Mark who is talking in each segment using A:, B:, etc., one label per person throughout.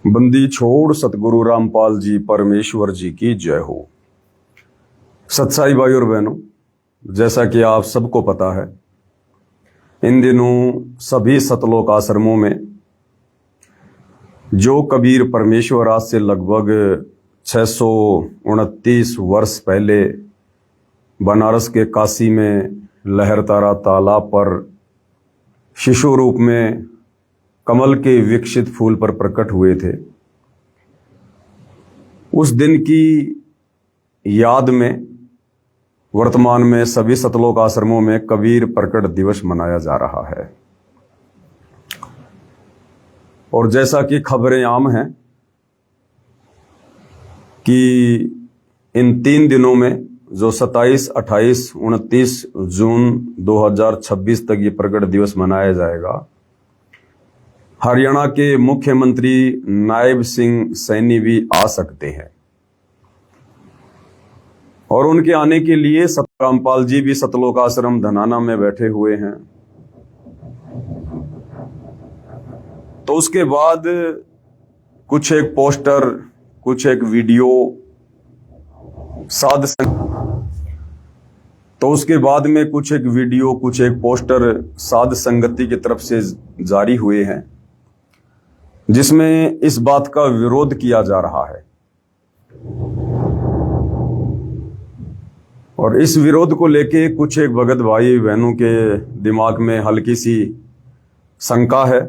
A: बंदी छोड़ सतगुरु रामपाल जी परमेश्वर जी की जय हो। सत्साई भाई और बहनों, जैसा कि आप सबको पता है, इन दिनों सभी सतलोक आश्रमों में जो कबीर परमेश्वर आज से लगभग 629 वर्ष पहले बनारस के काशी में लहरतारा तालाब पर शिशु रूप में कमल के विकसित फूल पर प्रकट हुए थे, उस दिन की याद में वर्तमान में सभी सतलोक आश्रमों में कबीर प्रकट दिवस मनाया जा रहा है। और जैसा कि खबरें आम हैं कि इन 3 दिनों में जो 27, 28, 29 जून 2026 तक ये प्रकट दिवस मनाया जाएगा, हरियाणा के मुख्यमंत्री नायब सिंह सैनी भी आ सकते हैं और उनके आने के लिए रामपाल जी भी सतलोक आश्रम धनाना में बैठे हुए हैं। तो उसके बाद कुछ एक पोस्टर, कुछ एक वीडियो कुछ एक वीडियो, कुछ एक पोस्टर साध संगति की तरफ से जारी हुए हैं, जिसमें इस बात का विरोध किया जा रहा है। और इस विरोध को लेके कुछ एक भगत भाई बहनों के दिमाग में हल्की सी शंका है,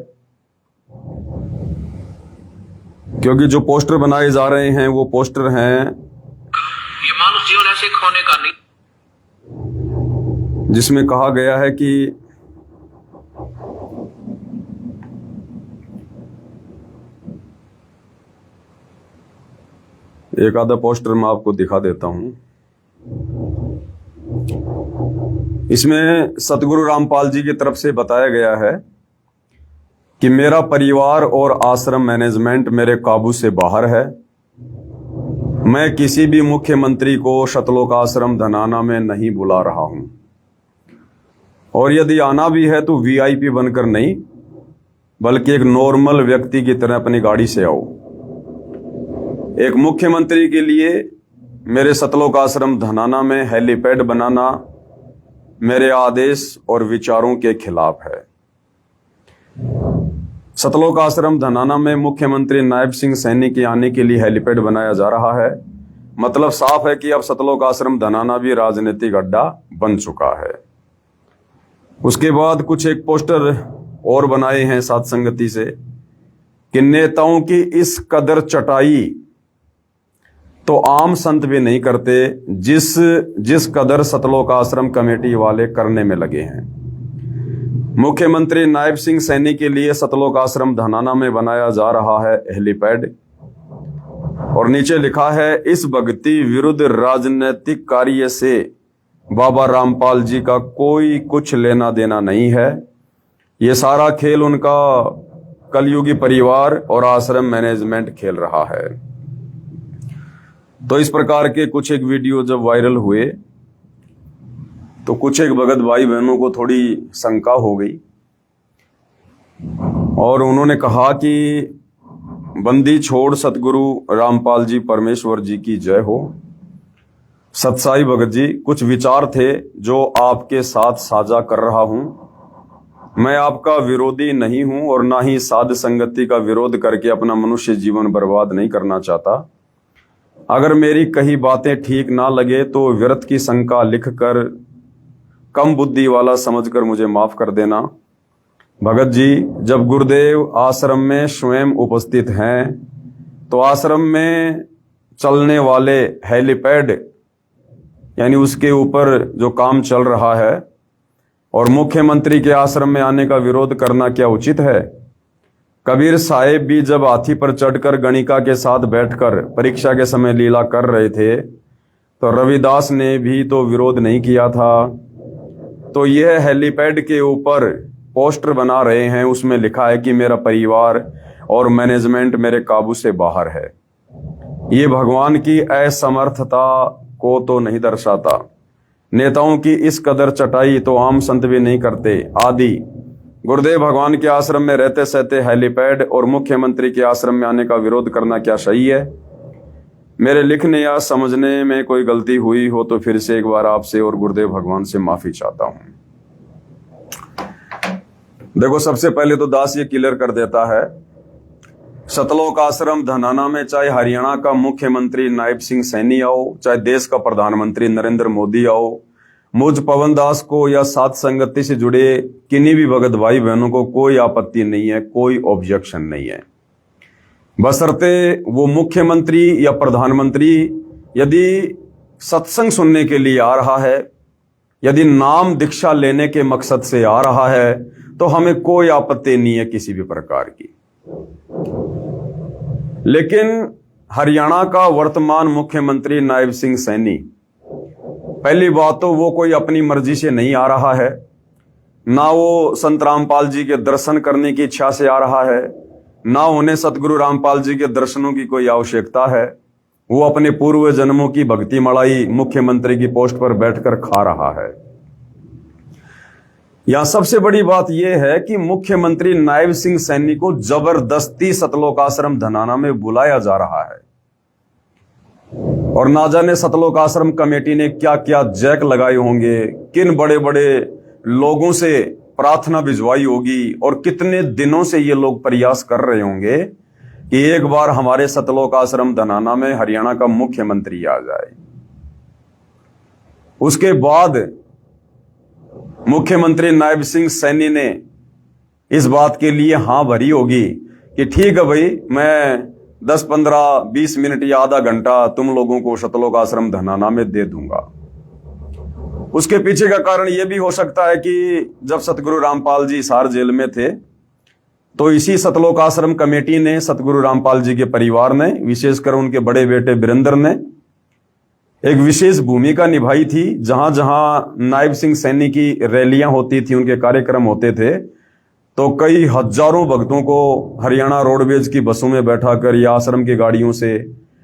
A: क्योंकि जो पोस्टर बनाए जा रहे हैं वो पोस्टर हैं,
B: ये मानव जीवन ऐसे खोने का नहीं,
A: जिसमें कहा गया है कि एक आधा पोस्टर मैं आपको दिखा देता हूं। इसमें सतगुरु रामपाल जी की तरफ से बताया गया है कि मेरा परिवार और आश्रम मैनेजमेंट मेरे काबू से बाहर है। मैं किसी भी मुख्यमंत्री को सतलोक आश्रम धनाना में नहीं बुला रहा हूं, और यदि आना भी है तो वीआईपी बनकर नहीं, बल्कि एक नॉर्मल व्यक्ति की तरह अपनी गाड़ी से आओ। एक मुख्यमंत्री के लिए मेरे सतलोक आश्रम धनाना में हेलीपैड बनाना मेरे आदेश और विचारों के खिलाफ है। सतलोक आश्रम धनाना में मुख्यमंत्री नायब सिंह सैनी के आने के लिए हेलीपैड बनाया जा रहा है। मतलब साफ है कि अब सतलोक आश्रम धनाना भी राजनीतिक अड्डा बन चुका है। उसके बाद कुछ एक पोस्टर और बनाए हैं साध संगति से कि नेताओं की इस कदर चटाई तो आम संत भी नहीं करते, जिस कदर सतलोक आश्रम कमेटी वाले करने में लगे हैं। मुख्यमंत्री नायब सिंह सैनी के लिए सतलोक आश्रम धनाना में बनाया जा रहा है हेलीपैड, और नीचे लिखा है, इस भक्ति विरुद्ध राजनीतिक कार्य से बाबा रामपाल जी का कोई कुछ लेना देना नहीं है। ये सारा खेल उनका कलयुगी परिवार और आश्रम मैनेजमेंट खेल रहा है। तो इस प्रकार के कुछ एक वीडियो जब वायरल हुए तो कुछ एक भगत भाई बहनों को थोड़ी शंका हो गई, और उन्होंने कहा कि बंदी छोड़ सतगुरु रामपाल जी परमेश्वर जी की जय हो। सत्साई भगत जी, कुछ विचार थे जो आपके साथ साझा कर रहा हूं। मैं आपका विरोधी नहीं हूं और ना ही साध संगति का विरोध करके अपना मनुष्य जीवन बर्बाद नहीं करना चाहता। अगर मेरी कही बातें ठीक ना लगे तो व्यर्थ की शंका लिखकर कम बुद्धि वाला समझकर मुझे माफ कर देना। भगत जी, जब गुरुदेव आश्रम में स्वयं उपस्थित हैं तो आश्रम में चलने वाले हेलीपैड यानी उसके ऊपर जो काम चल रहा है, और मुख्यमंत्री के आश्रम में आने का विरोध करना क्या उचित है? कबीर साहेब भी जब हाथी पर चढ़कर गणिका के साथ बैठकर परीक्षा के समय लीला कर रहे थे तो रविदास ने भी तो विरोध नहीं किया था। तो यह हेलीपैड के ऊपर पोस्टर बना रहे हैं, उसमें लिखा है कि मेरा परिवार और मैनेजमेंट मेरे काबू से बाहर है। ये भगवान की असमर्थता को तो नहीं दर्शाता। नेताओं की इस कदर चटाई तो आम संत भी नहीं करते आदि गुरुदेव भगवान के आश्रम में रहते सहते हेलीपैड और मुख्यमंत्री के आश्रम में आने का विरोध करना क्या सही है? मेरे लिखने या समझने में कोई गलती हुई हो तो फिर से एक बार आपसे और गुरुदेव भगवान से माफी चाहता हूं। देखो, सबसे पहले तो दास ये क्लियर कर देता है, सतलोक आश्रम धनाना में चाहे हरियाणा का मुख्यमंत्री नायब सिंह सैनी आओ, चाहे देश का प्रधानमंत्री नरेंद्र मोदी आओ, मुझ पवन दास को या साथ संगति से जुड़े किन्हीं भी भगत भाई बहनों को कोई आपत्ति नहीं है, कोई ऑब्जेक्शन नहीं है, बशर्ते वो मुख्यमंत्री या प्रधानमंत्री यदि सत्संग सुनने के लिए आ रहा है, यदि नाम दीक्षा लेने के मकसद से आ रहा है, तो हमें कोई आपत्ति नहीं है किसी भी प्रकार की। लेकिन हरियाणा का वर्तमान मुख्यमंत्री नायब सिंह सैनी, पहली बात तो वो कोई अपनी मर्जी से नहीं आ रहा है, ना वो संत रामपाल जी के दर्शन करने की इच्छा से आ रहा है, ना उन्हें सतगुरु रामपाल जी के दर्शनों की कोई आवश्यकता है। वो अपने पूर्व जन्मों की भक्ति मलाई मुख्यमंत्री की पोस्ट पर बैठकर खा रहा है। यहां सबसे बड़ी बात यह है कि मुख्यमंत्री नायब सिंह सैनी को जबरदस्ती सतलोक आश्रम धनाना में बुलाया जा रहा है, और ना जाने सतलोक आश्रम कमेटी ने क्या क्या जैक लगाए होंगे, किन बड़े बड़े लोगों से प्रार्थना भिजवाई होगी, और कितने दिनों से ये लोग प्रयास कर रहे होंगे कि एक बार हमारे सतलोक आश्रम धनाना में हरियाणा का मुख्यमंत्री आ जाए। उसके बाद मुख्यमंत्री नायब सिंह सैनी ने इस बात के लिए हां भरी होगी कि ठीक है भाई, मैं 10, 15, 20 मिनट या आधा घंटा तुम लोगों को सतलोक आश्रम धनाना में दे दूंगा। उसके पीछे का कारण यह भी हो सकता है कि जब सतगुरु रामपाल जी हिसार जेल में थे, तो इसी सतलोक आश्रम कमेटी ने, सतगुरु रामपाल जी के परिवार ने, विशेषकर उनके बड़े बेटे वीरेंद्र ने एक विशेष भूमिका निभाई थी। जहां जहां नायब सिंह सैनी की रैलियां होती थी, उनके कार्यक्रम होते थे, तो कई हजारों भक्तों को हरियाणा रोडवेज की बसों में बैठाकर या आश्रम की गाड़ियों से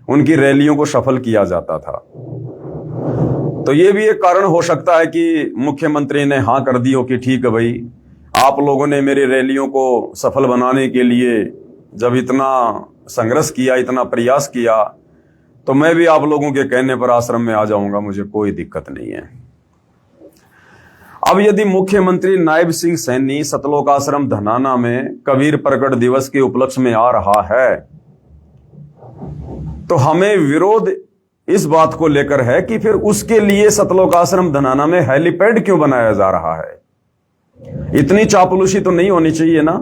A: उनकी रैलियों को सफल किया जाता था। तो ये भी एक कारण हो सकता है कि मुख्यमंत्री ने हां कर दी हो कि ठीक है भाई, आप लोगों ने मेरी रैलियों को सफल बनाने के लिए जब इतना संघर्ष किया, इतना प्रयास किया, तो मैं भी आप लोगों के कहने पर आश्रम में आ जाऊंगा, मुझे कोई दिक्कत नहीं है। अब यदि मुख्यमंत्री नायब सिंह सैनी सतलोक आश्रम धनाना में कबीर प्रकट दिवस के उपलक्ष्य में आ रहा है, तो हमें विरोध इस बात को लेकर है कि फिर उसके लिए सतलोक आश्रम धनाना में हेलीपैड क्यों बनाया जा रहा है? इतनी चापलूसी तो नहीं होनी चाहिए ना।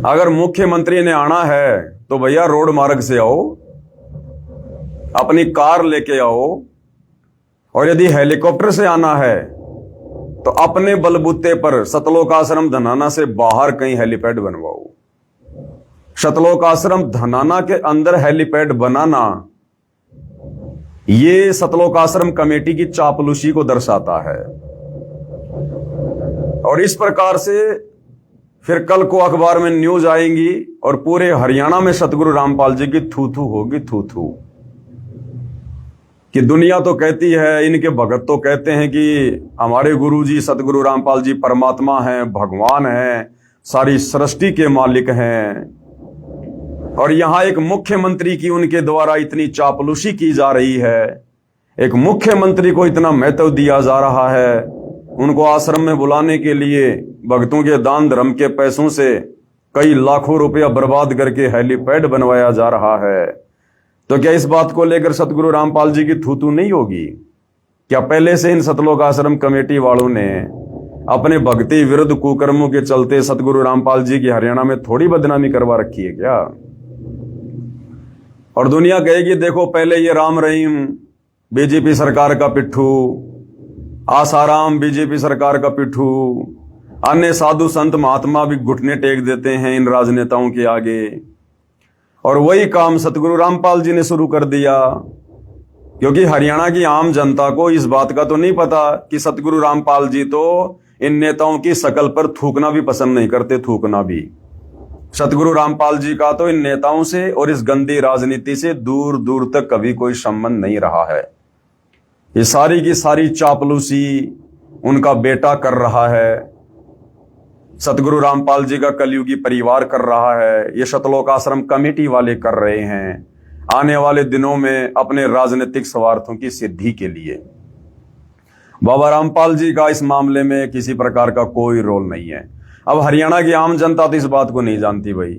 A: अगर मुख्यमंत्री ने आना है तो भैया रोड मार्ग से आओ, अपनी कार लेके आओ, और यदि हेलीकॉप्टर से आना है तो अपने बलबूते पर सतलोक आश्रम धनाना से बाहर कहीं हेलीपैड बनवाओ। सतलोक आश्रम धनाना के अंदर हेलीपैड बनाना, ये सतलोक आश्रम कमेटी की चापलूसी को दर्शाता है। और इस प्रकार से फिर कल को अखबार में न्यूज आएंगी और पूरे हरियाणा में सतगुरु रामपाल जी की थू थू होगी, थू थू, कि दुनिया तो कहती है, इनके भगत तो कहते हैं कि हमारे गुरु जी सतगुरु रामपाल जी परमात्मा हैं, भगवान हैं, सारी सृष्टि के मालिक हैं, और यहां एक मुख्यमंत्री की उनके द्वारा इतनी चापलूसी की जा रही है, एक मुख्यमंत्री को इतना महत्व दिया जा रहा है, उनको आश्रम में बुलाने के लिए भक्तों के दान धर्म के पैसों से कई लाखों रुपया बर्बाद करके हेलीपैड बनवाया जा रहा है। तो क्या इस बात को लेकर सतगुरु रामपाल जी की थूथू नहीं होगी? क्या पहले से इन सतलोक आश्रम कमेटी वालों ने अपने भक्ति विरुद्ध कुकर्मों के चलते सतगुरु रामपाल जी की हरियाणा में थोड़ी बदनामी करवा रखी है क्या? और दुनिया कहेगी देखो, पहले ये राम रहीम बीजेपी सरकार का पिट्ठू, आसाराम बीजेपी सरकार का पिट्ठू, अन्य साधु संत महात्मा भी घुटने टेक देते हैं इन राजनेताओं के आगे, और वही काम सतगुरु रामपाल जी ने शुरू कर दिया। क्योंकि हरियाणा की आम जनता को इस बात का तो नहीं पता कि सतगुरु रामपाल जी तो इन नेताओं की शकल पर थूकना भी पसंद नहीं करते, थूकना भी। सतगुरु रामपाल जी का तो इन नेताओं से और इस गंदी राजनीति से दूर दूर तक कभी कोई संबंध नहीं रहा है। ये सारी की सारी चापलूसी उनका बेटा कर रहा है। सतगुरु रामपाल जी का कलयुगी परिवार कर रहा है, ये शतलोक आश्रम कमेटी वाले कर रहे हैं आने वाले दिनों में अपने राजनीतिक स्वार्थों की सिद्धि के लिए। बाबा रामपाल जी का इस मामले में किसी प्रकार का कोई रोल नहीं है। अब हरियाणा की आम जनता तो इस बात को नहीं जानती भाई,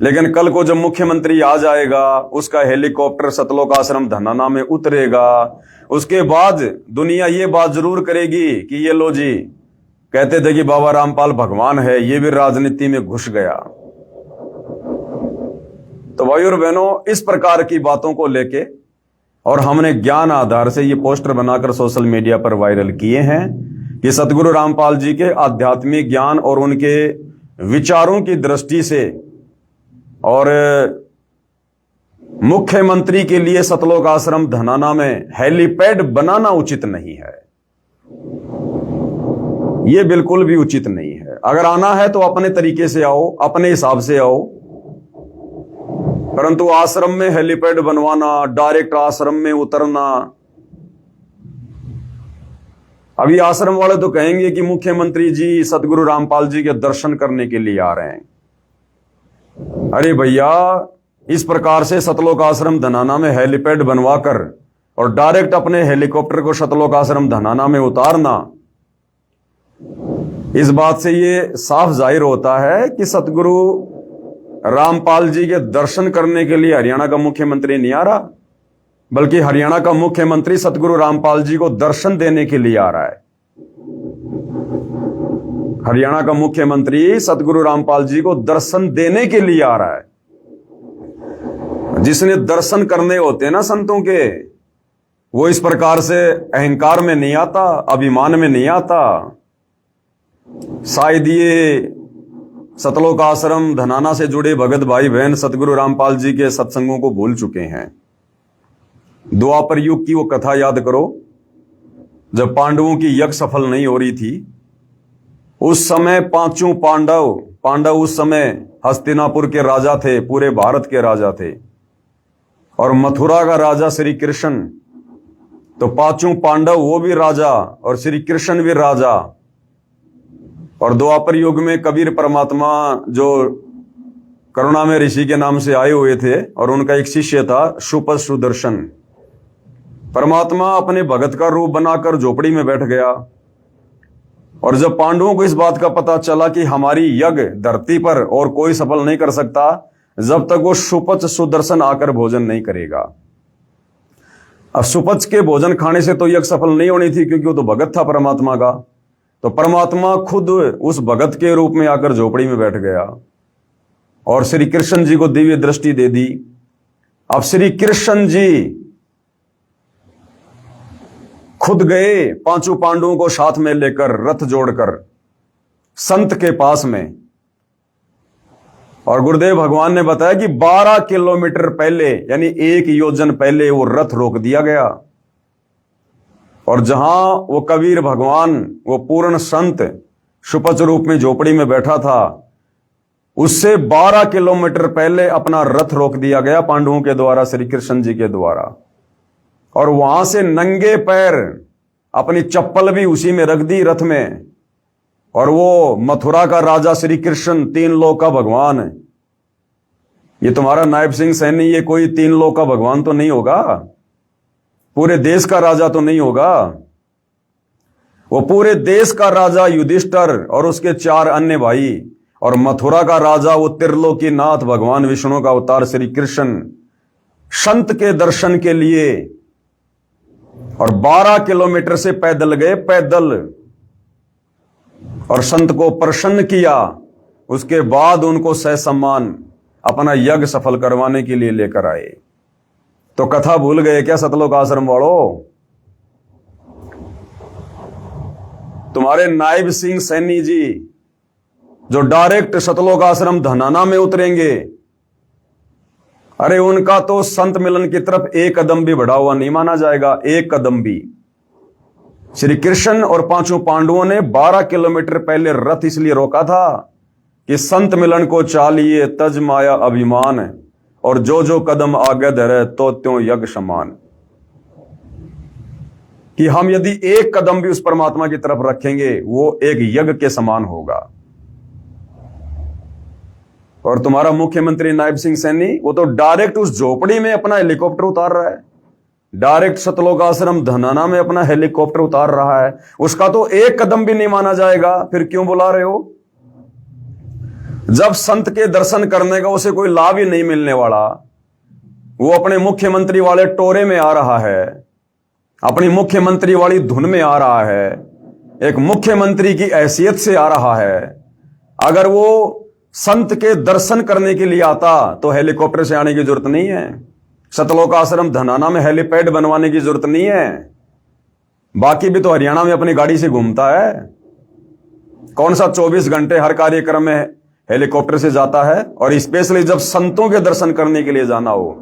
A: लेकिन कल को जब मुख्यमंत्री आ जाएगा, उसका हेलीकॉप्टर सतलोक आश्रम धनाना में उतरेगा, उसके बाद दुनिया ये बात जरूर करेगी कि ये लो जी, कहते थे कि बाबा रामपाल भगवान है, ये भी राजनीति में घुस गया। तो भाई और बहनों, इस प्रकार की बातों को लेके और हमने ज्ञान आधार से ये पोस्टर बनाकर सोशल मीडिया पर वायरल किए हैं कि सतगुरु रामपाल जी के आध्यात्मिक ज्ञान और उनके विचारों की दृष्टि से और मुख्यमंत्री के लिए सतलोक आश्रम धनाना में हेलीपैड बनाना उचित नहीं है। यह बिल्कुल भी उचित नहीं है। अगर आना है तो अपने तरीके से आओ, अपने हिसाब से आओ, परंतु आश्रम में हेलीपैड बनवाना, डायरेक्ट आश्रम में उतरना, अभी आश्रम वाले तो कहेंगे कि मुख्यमंत्री जी सतगुरु रामपाल जी के दर्शन करने के लिए आ रहे हैं। अरे भैया, इस प्रकार से सतलोक आश्रम धनाना में हेलीपैड बनवाकर और डायरेक्ट अपने हेलीकॉप्टर को सतलोक आश्रम धनाना में उतारना, इस बात से ये साफ जाहिर होता है कि सतगुरु रामपाल जी के दर्शन करने के लिए हरियाणा का मुख्यमंत्री नहीं आ रहा, बल्कि हरियाणा का मुख्यमंत्री सतगुरु रामपाल जी को दर्शन देने के लिए आ रहा है। हरियाणा का मुख्यमंत्री सतगुरु रामपाल जी को दर्शन देने के लिए आ रहा है। जिसने दर्शन करने होते हैं ना संतों के, वो इस प्रकार से अहंकार में नहीं आता, अभिमान में नहीं आता। शायद ये सतलोक आश्रम धनाना से जुड़े भगत भाई बहन सतगुरु रामपाल जी के सत्संगों को भूल चुके हैं। द्वापर युग की वो कथा याद करो, जब पांडवों की यज्ञ सफल नहीं हो रही थी, उस समय पांचों पांडव उस समय हस्तिनापुर के राजा थे, पूरे भारत के राजा थे, और मथुरा का राजा श्री कृष्ण। तो पांचों पांडव वो भी राजा और श्री कृष्ण भी राजा। और द्वापर युग में कबीर परमात्मा जो करुणा में ऋषि के नाम से आए हुए थे, और उनका एक शिष्य था शुपथ सुदर्शन। परमात्मा अपने भगत का रूप बनाकर झोपड़ी में बैठ गया, और जब पांडवों को इस बात का पता चला कि हमारी यज्ञ धरती पर और कोई सफल नहीं कर सकता जब तक वो शुपथ सुदर्शन आकर भोजन नहीं करेगा। अब शुपथ के भोजन खाने से तो यज्ञ सफल नहीं होनी थी, क्योंकि वो तो भगत था परमात्मा का। तो परमात्मा खुद उस भगत के रूप में आकर झोपड़ी में बैठ गया और श्री कृष्ण जी को दिव्य दृष्टि दे दी। अब श्री कृष्ण जी खुद गए पांचों पांडवों को साथ में लेकर रथ जोड़कर संत के पास में, और गुरुदेव भगवान ने बताया कि 12 किलोमीटर पहले, यानी 1 योजन पहले वो रथ रोक दिया गया। और जहां वो कबीर भगवान, वो पूर्ण संत शुपथ रूप में झोपड़ी में बैठा था, उससे 12 किलोमीटर पहले अपना रथ रोक दिया गया पांडवों के द्वारा, श्री कृष्ण जी के द्वारा। और वहां से नंगे पैर अपनी चप्पल भी उसी में रख दी रथ में। और वो मथुरा का राजा श्री कृष्ण, 3 लोक का भगवान, ये तुम्हारा नायब सिंह सैनी ये कोई 3 लोक का भगवान तो नहीं होगा, पूरे देश का राजा तो नहीं होगा। वो पूरे देश का राजा युधिष्ठिर और उसके 4 अन्य भाई, और मथुरा का राजा वो त्रिलोकी नाथ भगवान विष्णु का अवतार श्री कृष्ण, संत के दर्शन के लिए और 12 किलोमीटर से पैदल गए, पैदल, और संत को प्रसन्न किया। उसके बाद उनको सहसम्मान अपना यज्ञ सफल करवाने के लिए लेकर आए। तो कथा भूल गए क्या सतलोक आश्रम वालों? तुम्हारे नायब सिंह सैनी जी जो डायरेक्ट सतलोक आश्रम धनाना में उतरेंगे, अरे उनका तो संत मिलन की तरफ 1 कदम भी बढ़ा हुआ नहीं माना जाएगा, 1 कदम भी। श्री कृष्ण और पांचों पांडवों ने 12 किलोमीटर पहले रथ इसलिए रोका था कि संत मिलन को चालिए तज माया अभिमान, और जो जो कदम आगे धरे तो त्यों यज्ञ समान। कि हम यदि 1 कदम भी उस परमात्मा की तरफ रखेंगे वो एक यज्ञ के समान होगा। और तुम्हारा मुख्यमंत्री नायब सिंह सैनी वो तो डायरेक्ट उस झोपड़ी में अपना हेलीकॉप्टर उतार रहा है, डायरेक्ट सतलोक आश्रम धनाना में अपना हेलीकॉप्टर उतार रहा है। उसका तो एक कदम भी नहीं माना जाएगा, फिर क्यों बुला रहे हो? जब संत के दर्शन करने का उसे कोई लाभ ही नहीं मिलने वाला, वो अपने मुख्यमंत्री वाले टोरे में आ रहा है, अपनी मुख्यमंत्री वाली धुन में आ रहा है, एक मुख्यमंत्री की हैसियत से आ रहा है। अगर वो संत के दर्शन करने के लिए आता तो हेलीकॉप्टर से आने की जरूरत नहीं है, सतलोक आश्रम धनाना में हेलीपैड बनवाने की जरूरत नहीं है। बाकी भी तो हरियाणा में अपनी गाड़ी से घूमता है, कौन सा 24 घंटे हर कार्यक्रम में हेलीकॉप्टर से जाता है? और स्पेशली जब संतों के दर्शन करने के लिए जाना हो,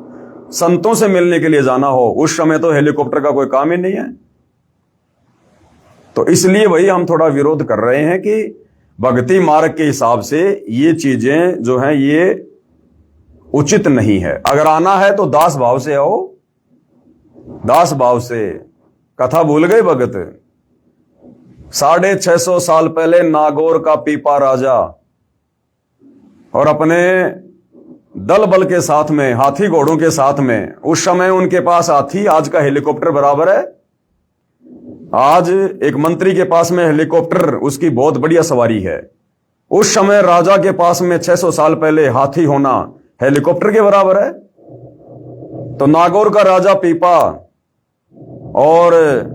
A: संतों से मिलने के लिए जाना हो, उस समय तो हेलीकॉप्टर का कोई काम ही नहीं है। तो इसलिए वही हम थोड़ा विरोध कर रहे हैं कि भक्ति मार्ग के हिसाब से ये चीजें जो हैं ये उचित नहीं है। अगर आना है तो दास भाव से आओ, दास भाव से। कथा भूल गए भगत? 650 साल पहले नागौर का पीपा राजा और अपने दल बल के साथ में, हाथी घोड़ों के साथ में, उस समय उनके पास हाथी आज का हेलीकॉप्टर बराबर है। आज एक मंत्री के पास में हेलीकॉप्टर उसकी बहुत बढ़िया सवारी है, उस समय राजा के पास में 600 साल पहले हाथी होना हेलीकॉप्टर के बराबर है। तो नागौर का राजा पीपा और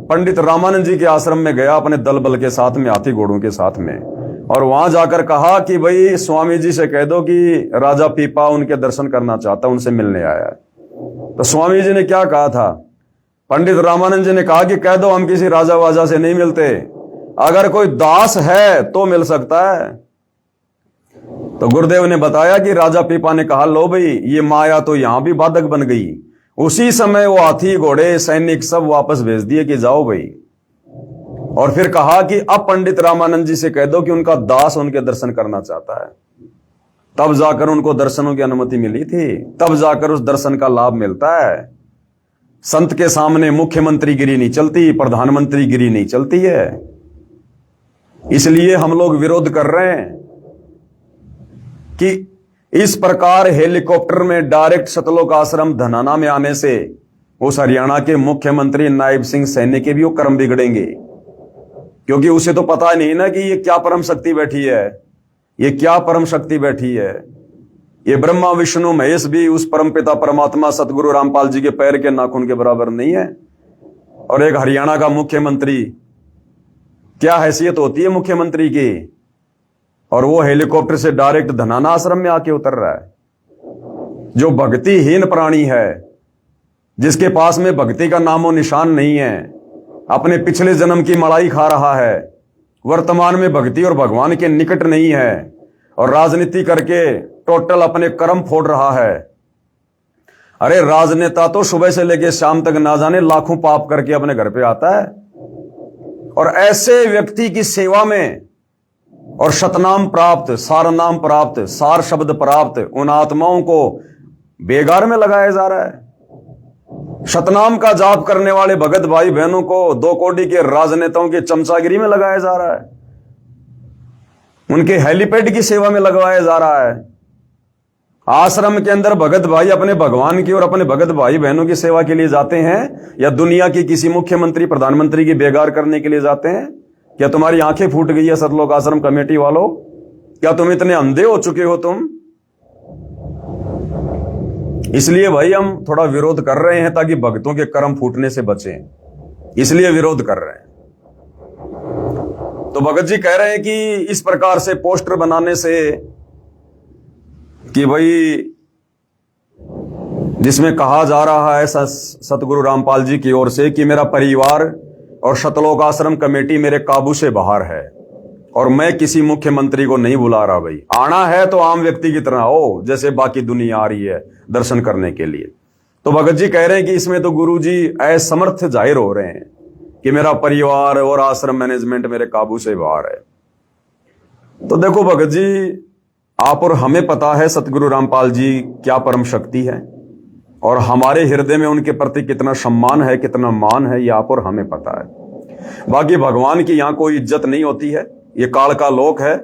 A: पंडित रामानंद जी के आश्रम में गया अपने दल बल के साथ में, हाथी घोड़ों के साथ में, और वहां जाकर कहा कि भाई स्वामी जी से कह दो कि राजा पीपा उनके दर्शन करना चाहता, उनसे मिलने आया है। तो स्वामी जी ने क्या कहा था? पंडित रामानंद जी ने कहा कि कह दो हम किसी राजा वाजा से नहीं मिलते, अगर कोई दास है तो मिल सकता है। तो गुरुदेव ने बताया कि राजा पीपा ने कहा लो भाई ये माया तो यहां भी बाधक बन गई। उसी समय वो हाथी घोड़े सैनिक सब वापस भेज दिए कि जाओ भाई, और फिर कहा कि अब पंडित रामानंद जी से कह दो कि उनका दास उनके दर्शन करना चाहता है। तब जाकर उनको दर्शनों की अनुमति मिली थी, तब जाकर उस दर्शन का लाभ मिलता है। संत के सामने मुख्यमंत्री गिरी नहीं चलती, प्रधानमंत्री गिरी नहीं चलती है। इसलिए हम लोग विरोध कर रहे हैं कि इस प्रकार हेलीकॉप्टर में डायरेक्ट सतलोक आश्रम धनाना में आने से उस हरियाणा के मुख्यमंत्री नायब सिंह सैनी के भी वो कर्म बिगड़ेंगे, क्योंकि उसे तो पता नहीं ना कि ये क्या परम शक्ति बैठी है, ये क्या परम शक्ति बैठी है। ये ब्रह्मा विष्णु महेश भी उस परम पिता परमात्मा सतगुरु रामपाल जी के पैर के नाखून के बराबर नहीं है। और एक हरियाणा का मुख्यमंत्री, क्या हैसियत होती है मुख्यमंत्री की, और वो हेलीकॉप्टर से डायरेक्ट धनाना आश्रम में आके उतर रहा है। जो भक्तिहीन प्राणी है, जिसके पास में भक्ति का नामो निशान नहीं है, अपने पिछले जन्म की मलाई खा रहा है, वर्तमान में भक्ति और भगवान के निकट नहीं है, और राजनीति करके टोटल अपने कर्म फोड़ रहा है। अरे राजनेता तो सुबह से लेकर शाम तक ना जाने लाखों पाप करके अपने घर पे आता है, और ऐसे व्यक्ति की सेवा में और शतनाम प्राप्त, सार नाम प्राप्त, सार शब्द प्राप्त उन आत्माओं को बेगार में लगाया जा रहा है। शतनाम का जाप करने वाले भगत भाई बहनों को 2 कोड़ी के राजनेताओं की चमचागिरी में लगाया जा रहा है, उनके हेलीपैड की सेवा में लगवाया जा रहा है। आश्रम के अंदर भगत भाई अपने भगवान की और अपने भगत भाई बहनों की सेवा के लिए जाते हैं, या दुनिया की किसी मुख्यमंत्री प्रधानमंत्री की बेगार करने के लिए जाते हैं? क्या तुम्हारी आंखें फूट गई है सतलोक आश्रम कमेटी वालों? क्या तुम इतने अंधे हो चुके हो तुम? इसलिए भाई हम थोड़ा विरोध कर रहे हैं ताकि भक्तों के कर्म फूटने से बचें, इसलिए विरोध कर रहे हैं। तो भगत जी कह रहे हैं कि इस प्रकार से पोस्टर बनाने से कि भाई जिसमें कहा जा रहा है सतगुरु रामपाल जी की ओर से कि मेरा परिवार और सतलोक आश्रम कमेटी मेरे काबू से बाहर है और मैं किसी मुख्यमंत्री को नहीं बुला रहा। भाई आना है तो आम व्यक्ति की तरह हो, जैसे बाकी दुनिया आ रही है दर्शन करने के लिए। तो भगत जी कह रहे हैं कि इसमें तो गुरु जी असमर्थ जाहिर हो रहे हैं कि मेरा परिवार और आश्रम मैनेजमेंट मेरे काबू से बाहर है। तो देखो भगत जी, आप और हमें पता है सतगुरु रामपाल जी क्या परम शक्ति है, और हमारे हृदय में उनके प्रति कितना सम्मान है, कितना मान है, ये आप और हमें पता है। बाकी भगवान की यहां कोई इज्जत नहीं होती है, ये काल का लोक है।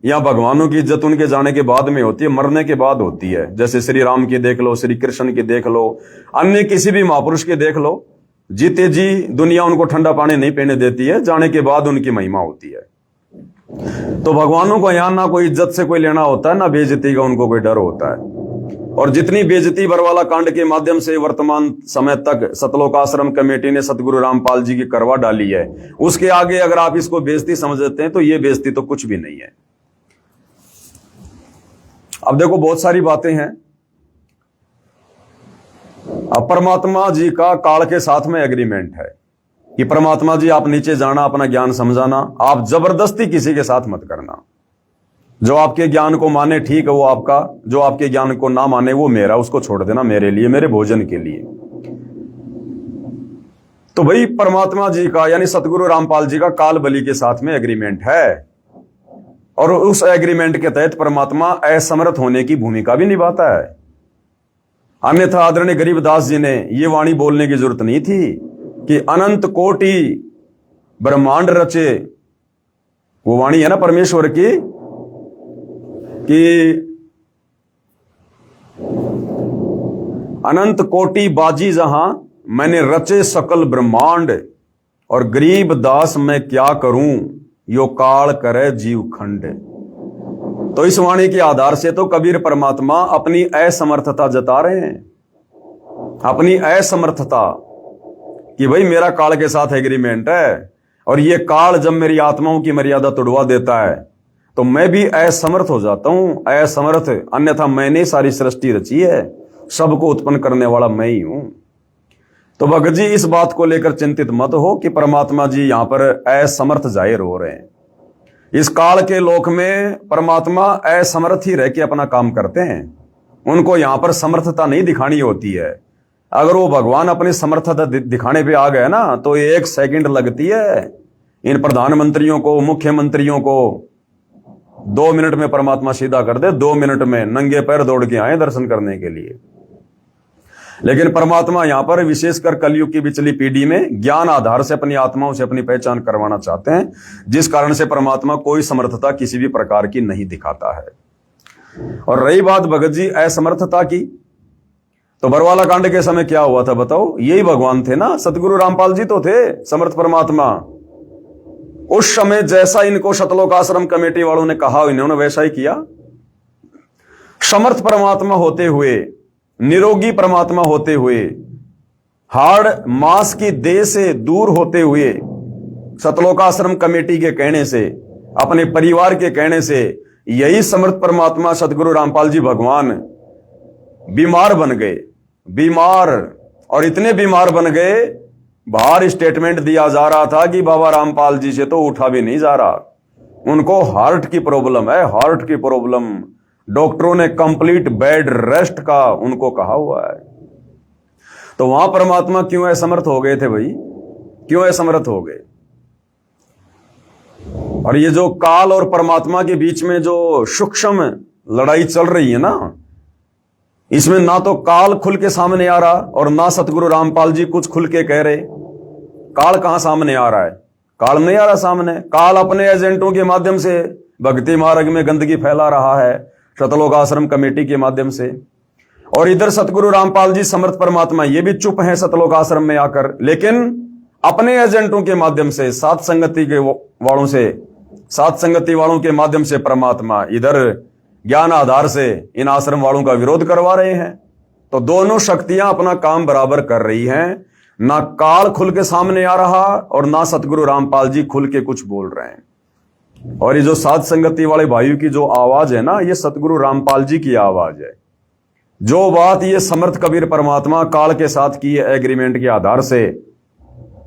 A: या भगवानों की इज्जत उनके जाने के बाद में होती है, मरने के बाद होती है। जैसे श्री राम की देख लो, श्री कृष्ण की देख लो, अन्य किसी भी महापुरुष के देख लो, जीते जी दुनिया उनको ठंडा पानी नहीं पीने देती है, जाने के बाद उनकी महिमा होती है। तो भगवानों को यहां ना कोई इज्जत से कोई लेना होता है, ना बेइज्जती का उनको कोई डर होता है। और जितनी बेइज्जती बरवाला कांड के माध्यम से वर्तमान समय तक सतलोक आश्रम कमेटी ने सतगुरु रामपाल जी की करवा डाली है, उसके आगे अगर आप इसको बेइज्जती समझते हैं तो ये बेइज्जती तो कुछ भी नहीं है। अब देखो बहुत सारी बातें हैं। अब परमात्मा जी का काल के साथ में एग्रीमेंट है कि परमात्मा जी आप नीचे जाना, अपना ज्ञान समझाना, आप जबरदस्ती किसी के साथ मत करना। जो आपके ज्ञान को माने ठीक है वो आपका, जो आपके ज्ञान को ना माने वो मेरा, उसको छोड़ देना मेरे लिए, मेरे भोजन के लिए। तो भाई परमात्मा जी का यानी सतगुरु रामपाल जी का काल बलि के साथ में एग्रीमेंट है, और उस एग्रीमेंट के तहत परमात्मा असमर्थ होने की भूमिका भी निभाता है। अन्यथा आदरणीय गरीबदास जी ने यह वाणी बोलने की जरूरत नहीं थी कि अनंत कोटि ब्रह्मांड रचे। वो वाणी है ना परमेश्वर की कि अनंत कोटि बाजी जहां मैंने रचे सकल ब्रह्मांड, और गरीब दास मैं क्या करूं यो काल करे जीव खंड। तो इस वाणी के आधार से तो कबीर परमात्मा अपनी असमर्थता जता रहे हैं, अपनी असमर्थता कि भाई मेरा काल के साथ एग्रीमेंट है, और ये काल जब मेरी आत्माओं की मर्यादा तोड़वा देता है तो मैं भी असमर्थ हो जाता हूं, असमर्थ। अन्यथा मैंने सारी सृष्टि रची है, सबको उत्पन्न करने वाला मैं ही हूं। तो भगत जी इस बात को लेकर चिंतित मत हो कि परमात्मा जी यहां पर असमर्थ जाहिर हो रहे हैं। इस काल के लोक में परमात्मा असमर्थ ही रह के अपना काम करते हैं, उनको यहां पर समर्थता नहीं दिखानी होती है। अगर वो भगवान अपनी समर्थता दिखाने पे आ गए ना तो 1 सेकंड लगती है इन प्रधानमंत्रियों को, मुख्यमंत्रियों को 2 मिनट में परमात्मा सीधा कर दे, 2 मिनट में नंगे पैर दौड़ के आए दर्शन करने के लिए। लेकिन परमात्मा यहां पर विशेषकर कलयुग की पिछली पीढ़ी में ज्ञान आधार से अपनी आत्माओं से अपनी पहचान करवाना चाहते हैं, जिस कारण से परमात्मा कोई समर्थता किसी भी प्रकार की नहीं दिखाता है। और रही बात भगत जी असमर्थता की, तो बरवाला कांड के समय क्या हुआ था बताओ? यही भगवान थे ना, सतगुरु रामपाल जी तो थे समर्थ परमात्मा। उस समय जैसा इनको सतलोक आश्रम कमेटी वालों ने कहा इन्होंने वैसा ही किया। समर्थ परमात्मा होते हुए, निरोगी परमात्मा होते हुए, हाड़ मांस की देह से दूर होते हुए, सतलोक आश्रम कमेटी के कहने से, अपने परिवार के कहने से, यही समर्थ परमात्मा सतगुरु रामपाल जी भगवान बीमार बन गए। बीमार, और इतने बीमार बन गए, बाहर स्टेटमेंट दिया जा रहा था कि बाबा रामपाल जी से तो उठा भी नहीं जा रहा, उनको हार्ट की प्रॉब्लम है, हार्ट की प्रॉब्लम। डॉक्टरों ने कंप्लीट बेड रेस्ट का उनको कहा हुआ है। तो वहां परमात्मा क्यों असमर्थ हो गए थे भाई? क्यों असमर्थ हो गए? और ये जो काल और परमात्मा के बीच में जो सूक्ष्म लड़ाई चल रही है ना, इसमें ना तो काल खुल के सामने आ रहा और ना सतगुरु रामपाल जी कुछ खुल के कह रहे। काल कहां सामने आ रहा है? काल नहीं आ रहा सामने। काल अपने एजेंटों के माध्यम से भक्ति मार्ग में गंदगी फैला रहा है, सतलोक आश्रम कमेटी के माध्यम से। और इधर सतगुरु रामपाल जी समर्थ परमात्मा ये भी चुप हैं सतलोक आश्रम में आकर, लेकिन अपने एजेंटों के माध्यम से, साथ संगति के वालों से, साथ संगति वालों के माध्यम से परमात्मा इधर ज्ञान आधार से इन आश्रम वालों का विरोध करवा रहे हैं। तो दोनों शक्तियां अपना काम बराबर कर रही हैं। ना काल खुल के सामने आ रहा और ना सतगुरु रामपाल जी खुल के कुछ बोल रहे हैं। और ये जो साथ संगति वाले भाइयों की जो आवाज है ना, ये सतगुरु रामपाल जी की आवाज है। जो बात ये समर्थ कबीर परमात्मा काल के साथ की एग्रीमेंट के आधार से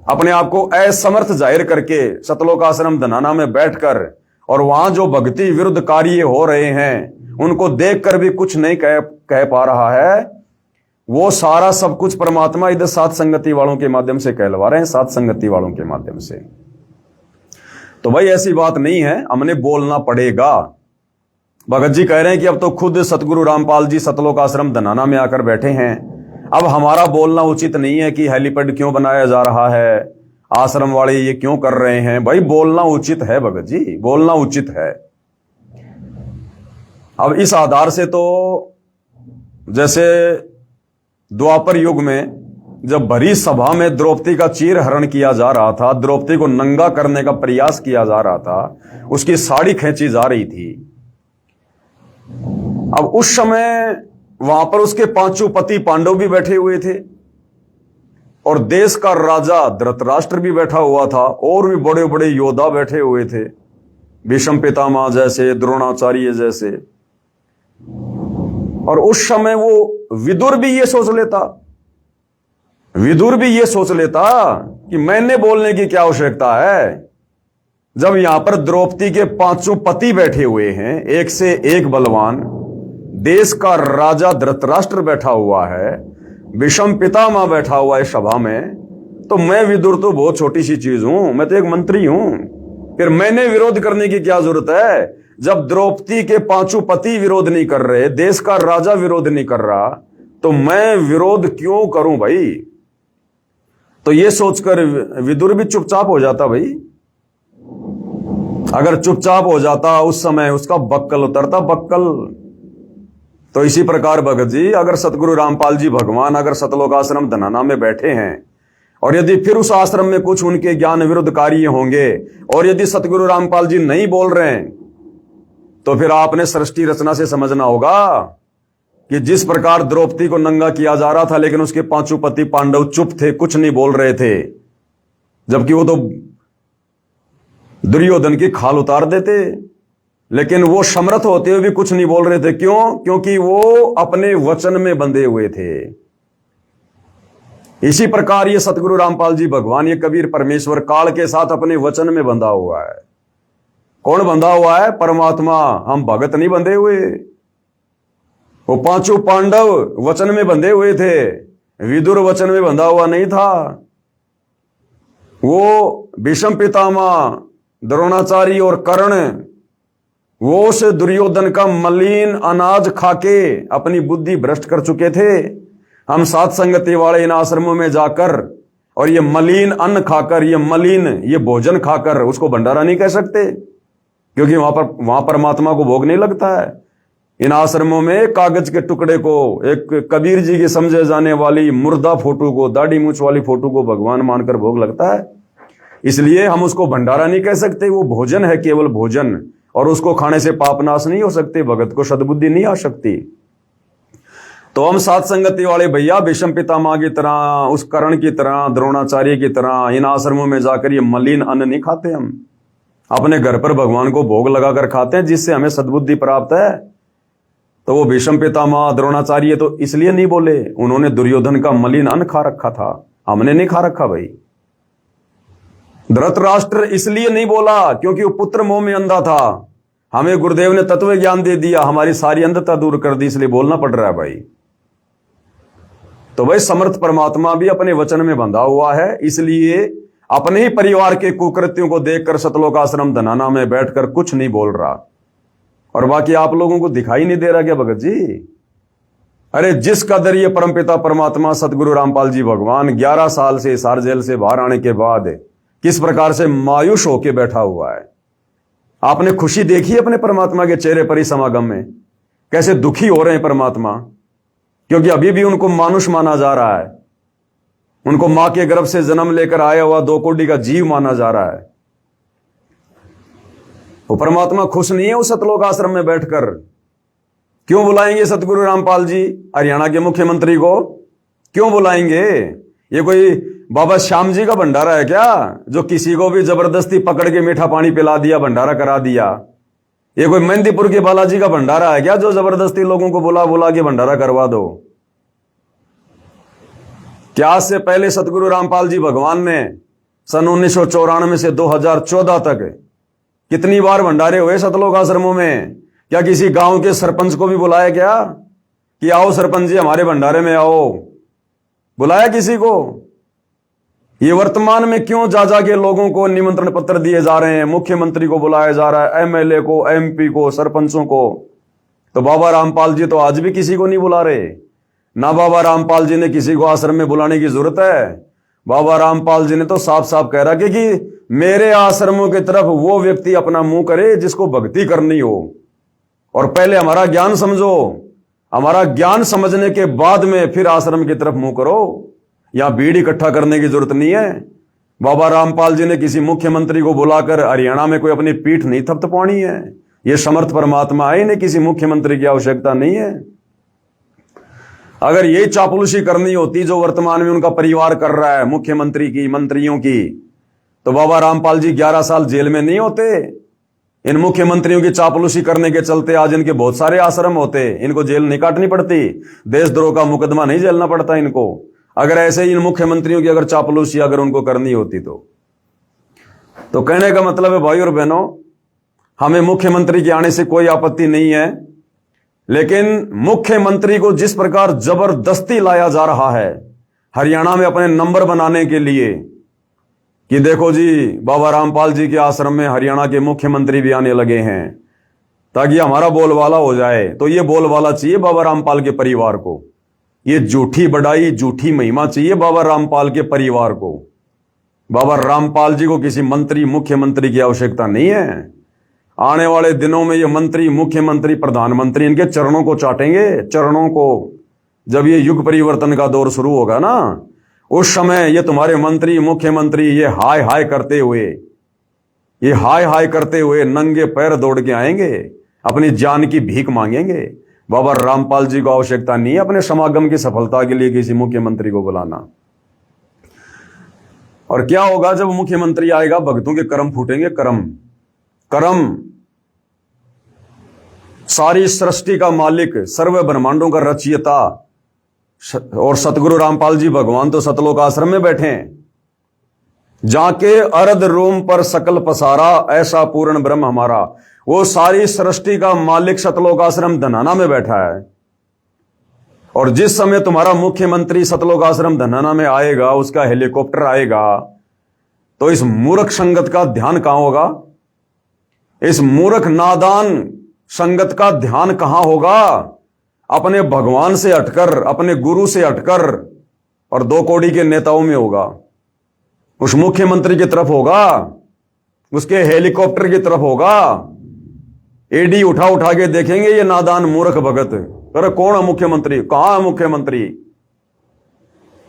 A: अपने आप को असमर्थ जाहिर करके सतलोक आश्रम धनाना में बैठकर, और वहां जो भक्ति विरुद्ध कार्य हो रहे हैं उनको देखकर भी कुछ नहीं कह पा रहा है, वो सारा सब कुछ परमात्मा इधर साथ संगति वालों के माध्यम से कहलवा रहे हैं, साथ संगति वालों के माध्यम से। तो भाई ऐसी बात नहीं है, हमने बोलना पड़ेगा। भगत जी कह रहे हैं कि अब तो खुद सतगुरु रामपाल जी सतलोक आश्रम धनाना में आकर बैठे हैं, अब हमारा बोलना उचित नहीं है कि हेलीपैड क्यों बनाया जा रहा है, आश्रम वाले ये क्यों कर रहे हैं। भाई बोलना उचित है भगत जी, बोलना उचित है। अब इस आधार से तो जैसे द्वापर युग में जब भरी सभा में द्रौपदी का चीर हरण किया जा रहा था, द्रौपदी को नंगा करने का प्रयास किया जा रहा था, उसकी साड़ी खींची जा रही थी, अब उस समय वहां पर उसके पांचों पति पांडव भी बैठे हुए थे और देश का राजा धृतराष्ट्र भी बैठा हुआ था और भी बड़े बड़े योद्धा बैठे हुए थे, भीष्म पितामह जैसे, द्रोणाचार्य जैसे। और उस समय वो विदुर भी ये सोच लेता कि मैंने बोलने की क्या आवश्यकता है, जब यहां पर द्रौपदी के पांचों पति बैठे हुए हैं, एक से एक बलवान, देश का राजा धृतराष्ट्र बैठा हुआ है, भीष्म पितामह बैठा हुआ है सभा में, तो मैं विदुर तो बहुत छोटी सी चीज हूं, मैं तो एक मंत्री हूं, फिर मैंने विरोध करने की क्या जरूरत है? जब द्रौपदी के पांचों पति विरोध नहीं कर रहे, देश का राजा विरोध नहीं कर रहा, तो मैं विरोध क्यों करूं भाई? तो ये सोचकर विदुर भी चुपचाप हो जाता भाई। अगर चुपचाप हो जाता उस समय उसका बक्कल उतरता, बक्कल। तो इसी प्रकार भगत जी, अगर सतगुरु रामपाल जी भगवान अगर सतलोक आश्रम धनाना में बैठे हैं और यदि फिर उस आश्रम में कुछ उनके ज्ञान विरुद्ध कार्य होंगे और यदि सतगुरु रामपाल जी नहीं बोल रहे हैं, तो फिर आपने सृष्टि रचना से समझना होगा कि जिस प्रकार द्रौपदी को नंगा किया जा रहा था लेकिन उसके पांचों पति पांडव चुप थे, कुछ नहीं बोल रहे थे, जबकि वो तो दुर्योधन की खाल उतार देते, लेकिन वो समर्थ होते हुए भी कुछ नहीं बोल रहे थे। क्यों? क्योंकि वो अपने वचन में बंधे हुए थे। इसी प्रकार ये सतगुरु रामपाल जी भगवान, ये कबीर परमेश्वर काल के साथ अपने वचन में बंधा हुआ है। कौन बंधा हुआ है? परमात्मा। हम भगत नहीं बंधे हुए। वो पांचों पांडव वचन में बंधे हुए थे, विदुर वचन में बंधा हुआ नहीं था। वो भीष्म पितामह, द्रोणाचार्य और कर्ण, वो उस दुर्योधन का मलिन अनाज खाके अपनी बुद्धि भ्रष्ट कर चुके थे। हम सात संगति वाले इन आश्रमों में जाकर और ये मलिन अन्न खाकर, ये मलिन ये भोजन खाकर उसको भंडारा नहीं कह सकते, क्योंकि वहां परमात्मा को भोग नहीं लगता है। इन आश्रमों में कागज के टुकड़े को, एक कबीर जी की समझे जाने वाली मुर्दा फोटो को, दाढ़ी मूछ वाली फोटो को भगवान मानकर भोग लगता है। इसलिए हम उसको भंडारा नहीं कह सकते, वो भोजन है, केवल भोजन, और उसको खाने से पाप नाश नहीं हो सकते, भगत को सद्बुद्धि नहीं आ सकती। तो हम सात संगति वाले भैया भीष्म पितामह की तरह, उस कर्ण की तरह, द्रोणाचार्य की तरह इन आश्रमों में जाकर ये मलिन अन्न नहीं खाते। हम अपने घर पर भगवान को भोग लगाकर खाते हैं, जिससे हमें सद्बुद्धि प्राप्त है। तो वो भीष्म पितामह, द्रोणाचार्य तो इसलिए नहीं बोले, उन्होंने दुर्योधन का मलिन अन्न खा रखा था, हमने नहीं खा रखा भाई। धृतराष्ट्र इसलिए नहीं बोला क्योंकि वो पुत्र मोह में अंधा था, हमें गुरुदेव ने तत्व ज्ञान दे दिया, हमारी सारी अंधता दूर कर दी, इसलिए बोलना पड़ रहा है भाई। तो भाई समर्थ परमात्मा भी अपने वचन में बंधा हुआ है, इसलिए अपने ही परिवार के कुकृत्यों को देखकर सतलोक आश्रम धनाना में बैठकर कुछ नहीं बोल रहा। और बाकी आप लोगों को दिखाई नहीं दे रहा क्या भगत जी? अरे जिस कदर ये परमपिता परमात्मा सतगुरु रामपाल जी भगवान 11 साल से हिसार जेल से बाहर आने के बाद किस प्रकार से मायूस होके बैठा हुआ है। आपने खुशी देखी अपने परमात्मा के चेहरे पर ही समागम में? कैसे दुखी हो रहे हैं परमात्मा, क्योंकि अभी भी उनको मानुष माना जा रहा है, उनको मां के गर्भ से जन्म लेकर आया हुआ 2 कोटि का जीव माना जा रहा है। वो परमात्मा खुश नहीं है उस सतलोक आश्रम में बैठकर। क्यों बुलाएंगे सतगुरु रामपाल जी हरियाणा के मुख्यमंत्री को? क्यों बुलाएंगे? ये कोई बाबा श्याम जी का भंडारा है क्या, जो किसी को भी जबरदस्ती पकड़ के मीठा पानी पिला दिया, भंडारा करा दिया? ये कोई मेहंदीपुर के बालाजी का भंडारा है क्या, जो जबरदस्ती लोगों को बुला बुला के भंडारा करवा दो? क्या आज से पहले सतगुरु रामपाल जी भगवान ने सन 1994 से 2014 तक कितनी बार भंडारे हुए सतलोक आश्रमों में? क्या किसी गांव के सरपंच को भी बुलाया क्या कि आओ सरपंच जी हमारे भंडारे में आओ? बुलाया किसी को? ये वर्तमान में क्यों जा के लोगों को निमंत्रण पत्र दिए जा रहे हैं? मुख्यमंत्री को बुलाया जा रहा है, एमएलए को, एमपी को, सरपंचों को। तो बाबा रामपाल जी तो आज भी किसी को नहीं बुला रहे ना। बाबा रामपाल जी ने किसी को आश्रम में बुलाने की जरूरत है? बाबा रामपाल जी ने तो साफ साफ कह रहा कि मेरे आश्रमों की तरफ वो व्यक्ति अपना मुंह करे जिसको भक्ति करनी हो, और पहले हमारा ज्ञान समझो। हमारा ज्ञान समझने के बाद में फिर आश्रम की तरफ मुंह करो। यहां भीड़ इकट्ठा करने की जरूरत नहीं है। बाबा रामपाल जी ने किसी मुख्यमंत्री को बुलाकर हरियाणा में कोई अपनी पीठ नहीं थपथपानी है। ये समर्थ परमात्मा है, इन्हें किसी मुख्यमंत्री की आवश्यकता नहीं है। अगर यही चापलूसी करनी होती जो वर्तमान में उनका परिवार कर रहा है, मुख्यमंत्री की, मंत्रियों की, तो बाबा रामपाल जी 11 साल जेल में नहीं होते। इन मुख्यमंत्रियों की चापलूसी करने के चलते आज इनके बहुत सारे आश्रम होते, इनको जेल नहीं काटनी पड़ती, देशद्रोह का मुकदमा नहीं झेलना पड़ता इनको। अगर ऐसे ही इन मुख्यमंत्रियों की अगर चापलूसी अगर उनको करनी होती तो कहने का मतलब है भाई और बहनों, हमें मुख्यमंत्री के आने से कोई आपत्ति नहीं है, लेकिन मुख्यमंत्री को जिस प्रकार जबरदस्ती लाया जा रहा है हरियाणा में अपने नंबर बनाने के लिए कि देखो जी बाबा रामपाल जी के आश्रम में हरियाणा के मुख्यमंत्री भी आने लगे हैं ताकि हमारा बोलबाला हो जाए, तो ये बोलबाला चाहिए बाबा रामपाल के परिवार को। ये झूठी बड़ाई, झूठी महिमा चाहिए बाबा रामपाल के परिवार को। बाबा रामपाल जी को किसी मंत्री, मुख्यमंत्री की आवश्यकता नहीं है। आने वाले दिनों में ये मंत्री, मुख्यमंत्री, प्रधानमंत्री इनके चरणों को चाटेंगे, चरणों को। जब ये युग परिवर्तन का दौर शुरू होगा ना, उस समय ये तुम्हारे मंत्री, मुख्यमंत्री ये हाय हाय करते हुए नंगे पैर दौड़ के आएंगे, अपनी जान की भीख मांगेंगे। बाबा रामपाल जी को आवश्यकता नहीं है अपने समागम की सफलता के लिए किसी मुख्यमंत्री को बुलाना। और क्या होगा जब मुख्यमंत्री आएगा? भक्तों के कर्म फूटेंगे, कर्म। सारी सृष्टि का मालिक, सर्व ब्रह्मांडों का रचयिता और सतगुरु रामपाल जी भगवान तो सतलोक आश्रम में बैठे हैं। जाके अर्ध रोम पर सकल पसारा, ऐसा पूर्ण ब्रह्म हमारा। वो सारी सृष्टि का मालिक सतलोक आश्रम धनाना में बैठा है। और जिस समय तुम्हारा मुख्यमंत्री सतलोक आश्रम धनाना में आएगा, उसका हेलीकॉप्टर आएगा, तो इस मूर्ख संगत का ध्यान कहां होगा? इस मूर्ख नादान संगत का ध्यान कहां होगा? अपने भगवान से हटकर, अपने गुरु से हटकर और 2 कौड़ी के नेताओं में होगा। उस मुख्यमंत्री की तरफ होगा, उसके हेलीकॉप्टर की तरफ होगा। एडी उठा उठा के देखेंगे ये नादान मूर्ख भगत। अरे कौन है मुख्यमंत्री? कहां है मुख्यमंत्री?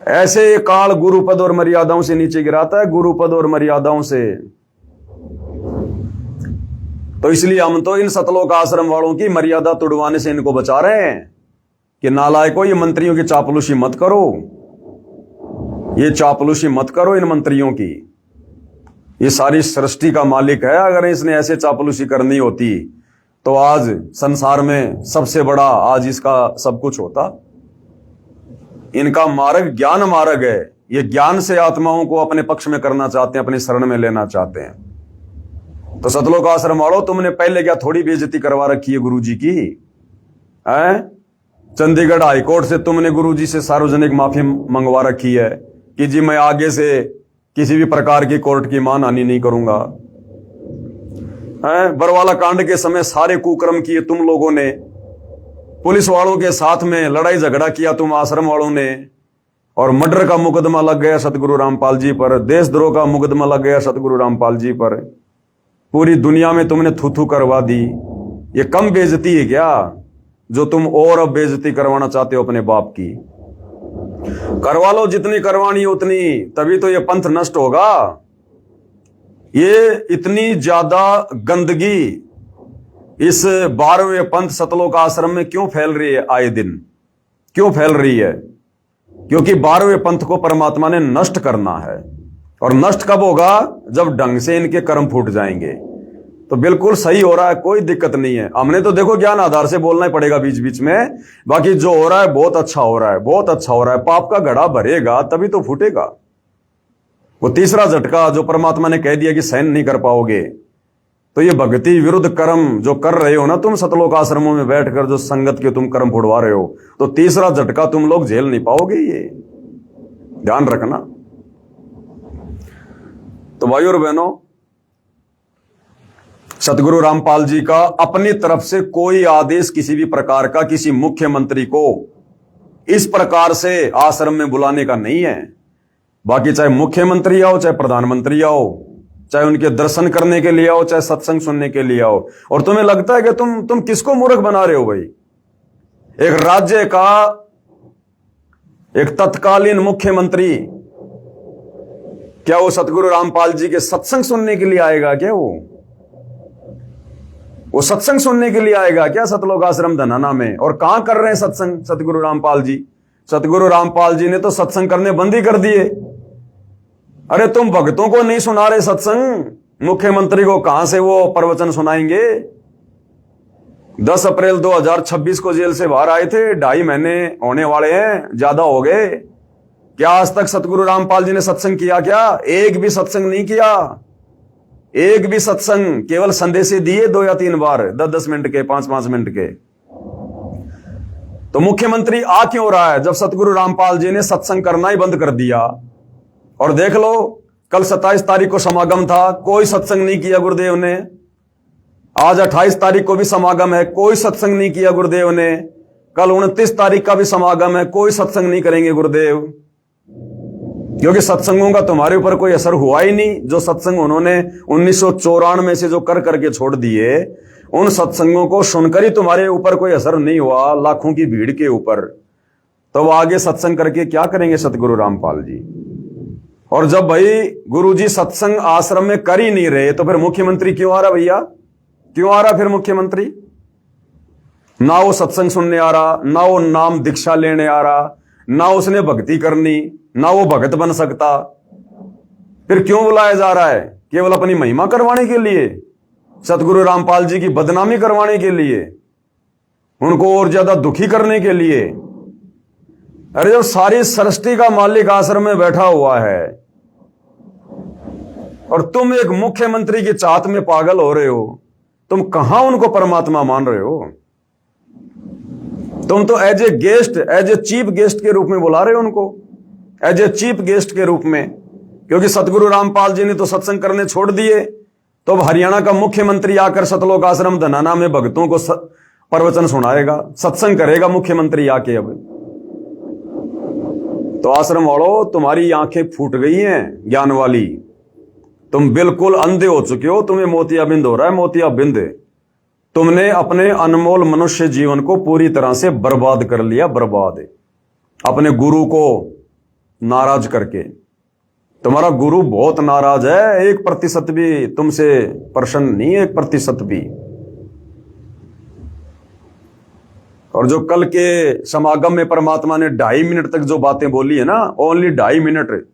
A: ऐसे काल गुरुपद और मर्यादाओं से नीचे गिराता है, गुरुपद और मर्यादाओं से। तो इसलिए हम तो इन सतलोक आश्रम वालों की मर्यादा तुड़वाने से इनको बचा रहे हैं कि नालायकों, ये मंत्रियों की चापलूसी मत करो, ये चापलूसी मत करो इन मंत्रियों की। ये सारी सृष्टि का मालिक है। अगर इसने ऐसे चापलूसी करनी होती तो आज संसार में सबसे बड़ा आज इसका सब कुछ होता। इनका मार्ग ज्ञान मार्ग है। ये ज्ञान से आत्माओं को अपने पक्ष में करना चाहते हैं, अपनी शरण में लेना चाहते हैं। तो सतलोक आश्रम वालों, तुमने पहले क्या थोड़ी बेइज्जती करवा रखी है गुरुजी की? चंडीगढ़ हाईकोर्ट से तुमने गुरुजी से सार्वजनिक माफी मंगवा रखी है कि जी मैं आगे से किसी भी प्रकार की कोर्ट की मानहानि नहीं करूंगा। बरवाला कांड के समय सारे कुकर्म किए तुम लोगों ने, पुलिस वालों के साथ में लड़ाई झगड़ा किया तुम आश्रम वालों ने, और मर्डर का मुकदमा लग गया सतगुरु रामपाल जी पर, देशद्रोह का मुकदमा लग गया सतगुरु रामपाल जी पर। पूरी दुनिया में तुमने थू करवा दी। ये कम बेइज्जती है क्या जो तुम और अब बेइज्जती करवाना चाहते हो अपने बाप की? करवा लो जितनी करवानी उतनी, तभी तो ये पंथ नष्ट होगा। ये इतनी ज्यादा गंदगी इस 12वें पंथ सतलोक आश्रम में क्यों फैल रही है? आए दिन क्यों फैल रही है? क्योंकि 12वें पंथ को परमात्मा ने नष्ट करना है। और नष्ट कब होगा? जब ढंग से इनके कर्म फूट जाएंगे। तो बिल्कुल सही हो रहा है, कोई दिक्कत नहीं है। हमने तो देखो ज्ञान आधार से बोलना ही पड़ेगा बीच बीच में। बाकी जो हो रहा है बहुत अच्छा हो रहा है, बहुत अच्छा हो रहा है। पाप का घड़ा भरेगा तभी तो फूटेगा। वो तीसरा झटका जो परमात्मा ने कह दिया कि सहन नहीं कर पाओगे, तो ये भक्ति विरुद्ध कर्म जो कर रहे हो ना तुम सतलोक आश्रमों में बैठकर, जो संगत के तुम कर्म फुड़वा रहे हो, तो तीसरा झटका तुम लोग झेल नहीं पाओगे। ये ध्यान रखना। तो भाइयों और बहनों, सतगुरु रामपाल जी का अपनी तरफ से कोई आदेश किसी भी प्रकार का किसी मुख्यमंत्री को इस प्रकार से आश्रम में बुलाने का नहीं है। बाकी चाहे मुख्यमंत्री आओ, चाहे प्रधानमंत्री आओ, चाहे उनके दर्शन करने के लिए आओ, चाहे सत्संग सुनने के लिए आओ। और तुम्हें लगता है कि तुम किसको मूर्ख बना रहे हो भाई? एक राज्य का एक तत्कालीन मुख्यमंत्री, क्या वो सतगुरु रामपाल जी के सत्संग सुनने के लिए आएगा? क्या वो सत्संग सुनने के लिए आएगा क्या सतलोक आश्रम धनाना में? और कहां कर रहे हैं सत्संग सतगुरु रामपाल जी? सतगुरु रामपाल जी ने तो सत्संग करने बंद ही कर दिए। अरे तुम भक्तों को नहीं सुना रहे सत्संग, मुख्यमंत्री को कहां से वो प्रवचन सुनाएंगे? 10 अप्रैल 2026 को जेल से बाहर आए थे, 2.5 महीने होने वाले हैं, ज्यादा हो गए। क्या आज तक सतगुरु रामपाल जी ने सत्संग किया? क्या एक भी सत्संग नहीं किया, एक भी सत्संग। केवल संदेशे दिए 2 या 3 बार, 10-10 मिनट के, 5-5 मिनट के। तो मुख्यमंत्री आ क्यों रहा है जब सतगुरु रामपाल जी ने सत्संग करना ही बंद कर दिया? और देख लो, कल 27 तारीख को समागम था, कोई सत्संग नहीं किया गुरुदेव ने। आज 28 तारीख को भी समागम है, कोई सत्संग नहीं किया गुरुदेव ने। कल 29 तारीख का भी समागम है, कोई सत्संग नहीं करेंगे गुरुदेव, क्योंकि सत्संगों का तुम्हारे ऊपर कोई असर हुआ ही नहीं। जो सत्संग उन्होंने 1994 से जो कर करके छोड़ दिए, उन सत्संगों को सुनकर ही तुम्हारे ऊपर कोई असर नहीं हुआ, लाखों की भीड़ के ऊपर। तो आगे सत्संग करके क्या करेंगे सतगुरु रामपाल जी? और जब भाई गुरुजी सत्संग आश्रम में कर ही नहीं रहे, तो फिर मुख्यमंत्री क्यों आ रहा भैया? क्यों आ रहा फिर मुख्यमंत्री? ना वो सत्संग सुनने आ रहा, ना वो नाम दीक्षा लेने आ रहा, ना उसने भक्ति करनी, ना वो भगत बन सकता। फिर क्यों बुलाया जा रहा है? केवल अपनी महिमा करवाने के लिए, सतगुरु रामपाल जी की बदनामी करवाने के लिए, उनको और ज्यादा दुखी करने के लिए। अरे जब सारी सृष्टि का मालिक आश्रम में बैठा हुआ है और तुम एक मुख्यमंत्री की चाहत में पागल हो रहे हो, तुम कहां उनको परमात्मा मान रहे हो? तुम तो as a guest, as a chief guest के रूप में बुला रहे हो उनको, एज ए चीफ गेस्ट के रूप में। क्योंकि सतगुरु रामपाल जी ने तो सत्संग करने छोड़ दिए, तो अब हरियाणा का मुख्यमंत्री आकर सतलोक आश्रम धनाना में भक्तों को प्रवचन सुनाएगा, सत्संग करेगा मुख्यमंत्री आके। अब तो आश्रम वालों, तुम्हारी आंखें फूट गई हैं ज्ञान वाली, तुम बिल्कुल अंधे हो चुके हो। तुम्हें मोतियाबिंद हो रहा है, मोतियाबिंद। तुमने अपने अनमोल मनुष्य जीवन को पूरी तरह से बर्बाद कर लिया, बर्बाद। अपने गुरु को नाराज करके। तुम्हारा गुरु बहुत नाराज है, 1% भी तुमसे प्रसन्न नहीं है, 1% भी। और जो कल के समागम में परमात्मा ने 2.5 मिनट तक जो बातें बोली है ना, ओनली 2.5 मिनट।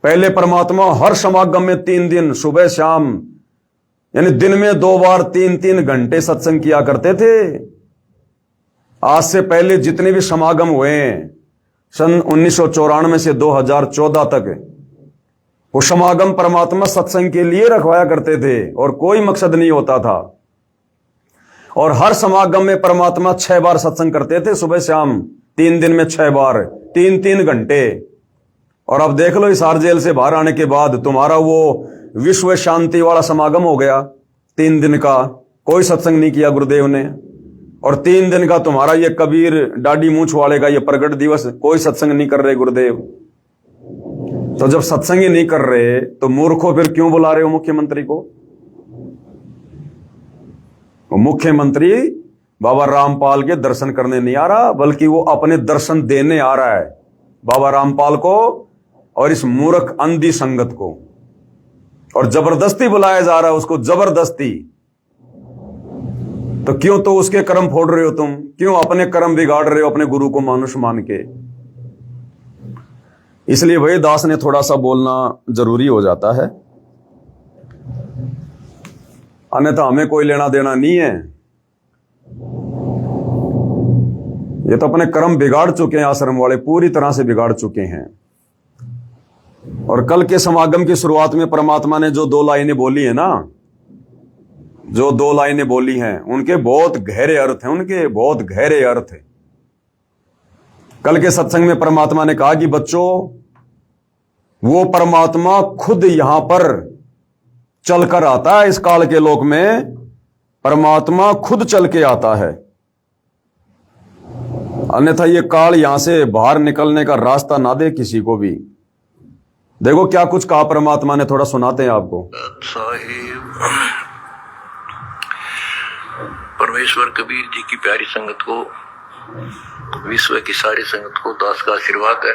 A: पहले परमात्मा हर समागम में 3 दिन सुबह शाम, यानी दिन में 2 बार 3-3 घंटे सत्संग किया करते थे। आज से पहले जितने भी समागम हुए हैं, सन 1994 से 2014 तक, वो समागम परमात्मा सत्संग के लिए रखवाया करते थे और कोई मकसद नहीं होता था। और हर समागम में परमात्मा 6 बार सत्संग करते थे, सुबह शाम, 3 दिन में 6 बार, 3-3 घंटे। और अब देख लो, हिसार जेल से बाहर आने के बाद तुम्हारा वो विश्व शांति वाला समागम हो गया, 3 दिन का, कोई सत्संग नहीं किया गुरुदेव ने। और 3 दिन का तुम्हारा ये कबीर डाडी मूंछ वाले का ये प्रगट दिवस, कोई सत्संग नहीं कर रहे गुरुदेव। तो जब सत्संग ही नहीं कर रहे, तो मूर्खों फिर क्यों बुला रहे हो मुख्यमंत्री को? वो मुख्यमंत्री बाबा रामपाल के दर्शन करने नहीं आ रहा, बल्कि वो अपने दर्शन देने आ रहा है बाबा रामपाल को और इस मूर्ख अंधी संगत को। और जबरदस्ती बुलाया जा रहा है उसको, जबरदस्ती। तो क्यों तो उसके कर्म फोड़ रहे हो तुम? क्यों अपने कर्म बिगाड़ रहे हो अपने गुरु को मानुष मान के? इसलिए भाई दास ने थोड़ा सा बोलना जरूरी हो जाता है, अन्यथा हमें कोई लेना देना नहीं है। ये तो अपने कर्म बिगाड़ चुके हैं, आश्रम वाले पूरी तरह से बिगाड़ चुके हैं। और कल के समागम की शुरुआत में परमात्मा ने जो 2 लाइनें बोली है ना, जो 2 लाइनें बोली हैं, उनके बहुत गहरे अर्थ हैं, उनके बहुत गहरे अर्थ हैं। कल के सत्संग में परमात्मा ने कहा कि बच्चों, वो परमात्मा खुद यहां पर चलकर आता है। इस काल के लोक में परमात्मा खुद चल के आता है, अन्यथा ये काल यहां से बाहर निकलने का रास्ता ना दे किसी को भी। देखो क्या कुछ कहा परमात्मा ने, थोड़ा सुनाते हैं आपको।
C: साहिब परमेश्वर कबीर जी की प्यारी संगत को, विश्व की सारी संगत को दास का आशीर्वाद है।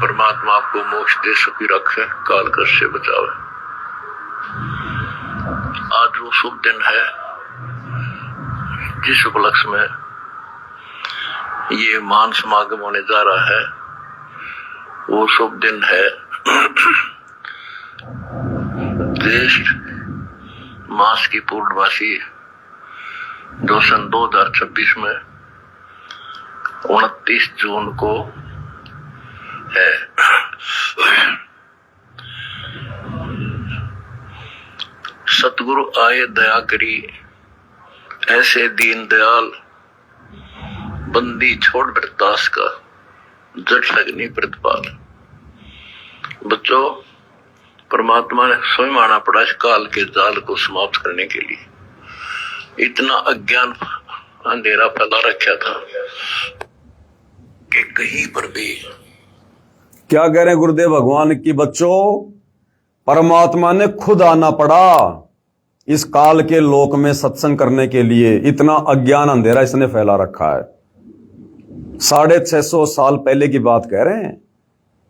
C: परमात्मा आपको मोक्ष दे, सुखी रखे, काल कष्ट से बचावे। आज वो शुभ दिन है जिस उपलक्ष्य में ये मान समागम होने जा रहा है। वो शुभ दिन है ज्येष्ठ मास की पूर्णवासी, जो सन 2026 में 29 जून को है। सतगुरु आए दया करी, ऐसे दीन दयाल, बंदी छोड़ बरदास का, जट लगनी प्रतिपाल। बच्चों, परमात्मा ने स्वयं आना पड़ा इस काल के जाल को समाप्त करने के लिए। इतना अज्ञान अंधेरा फैला रखा था कि कहीं पर भी।
A: क्या कह रहे हैं गुरुदेव भगवान की बच्चों, परमात्मा ने खुद आना पड़ा इस काल के लोक में सत्संग करने के लिए। इतना अज्ञान अंधेरा इसने फैला रखा है। 650 साल पहले की बात कह रहे हैं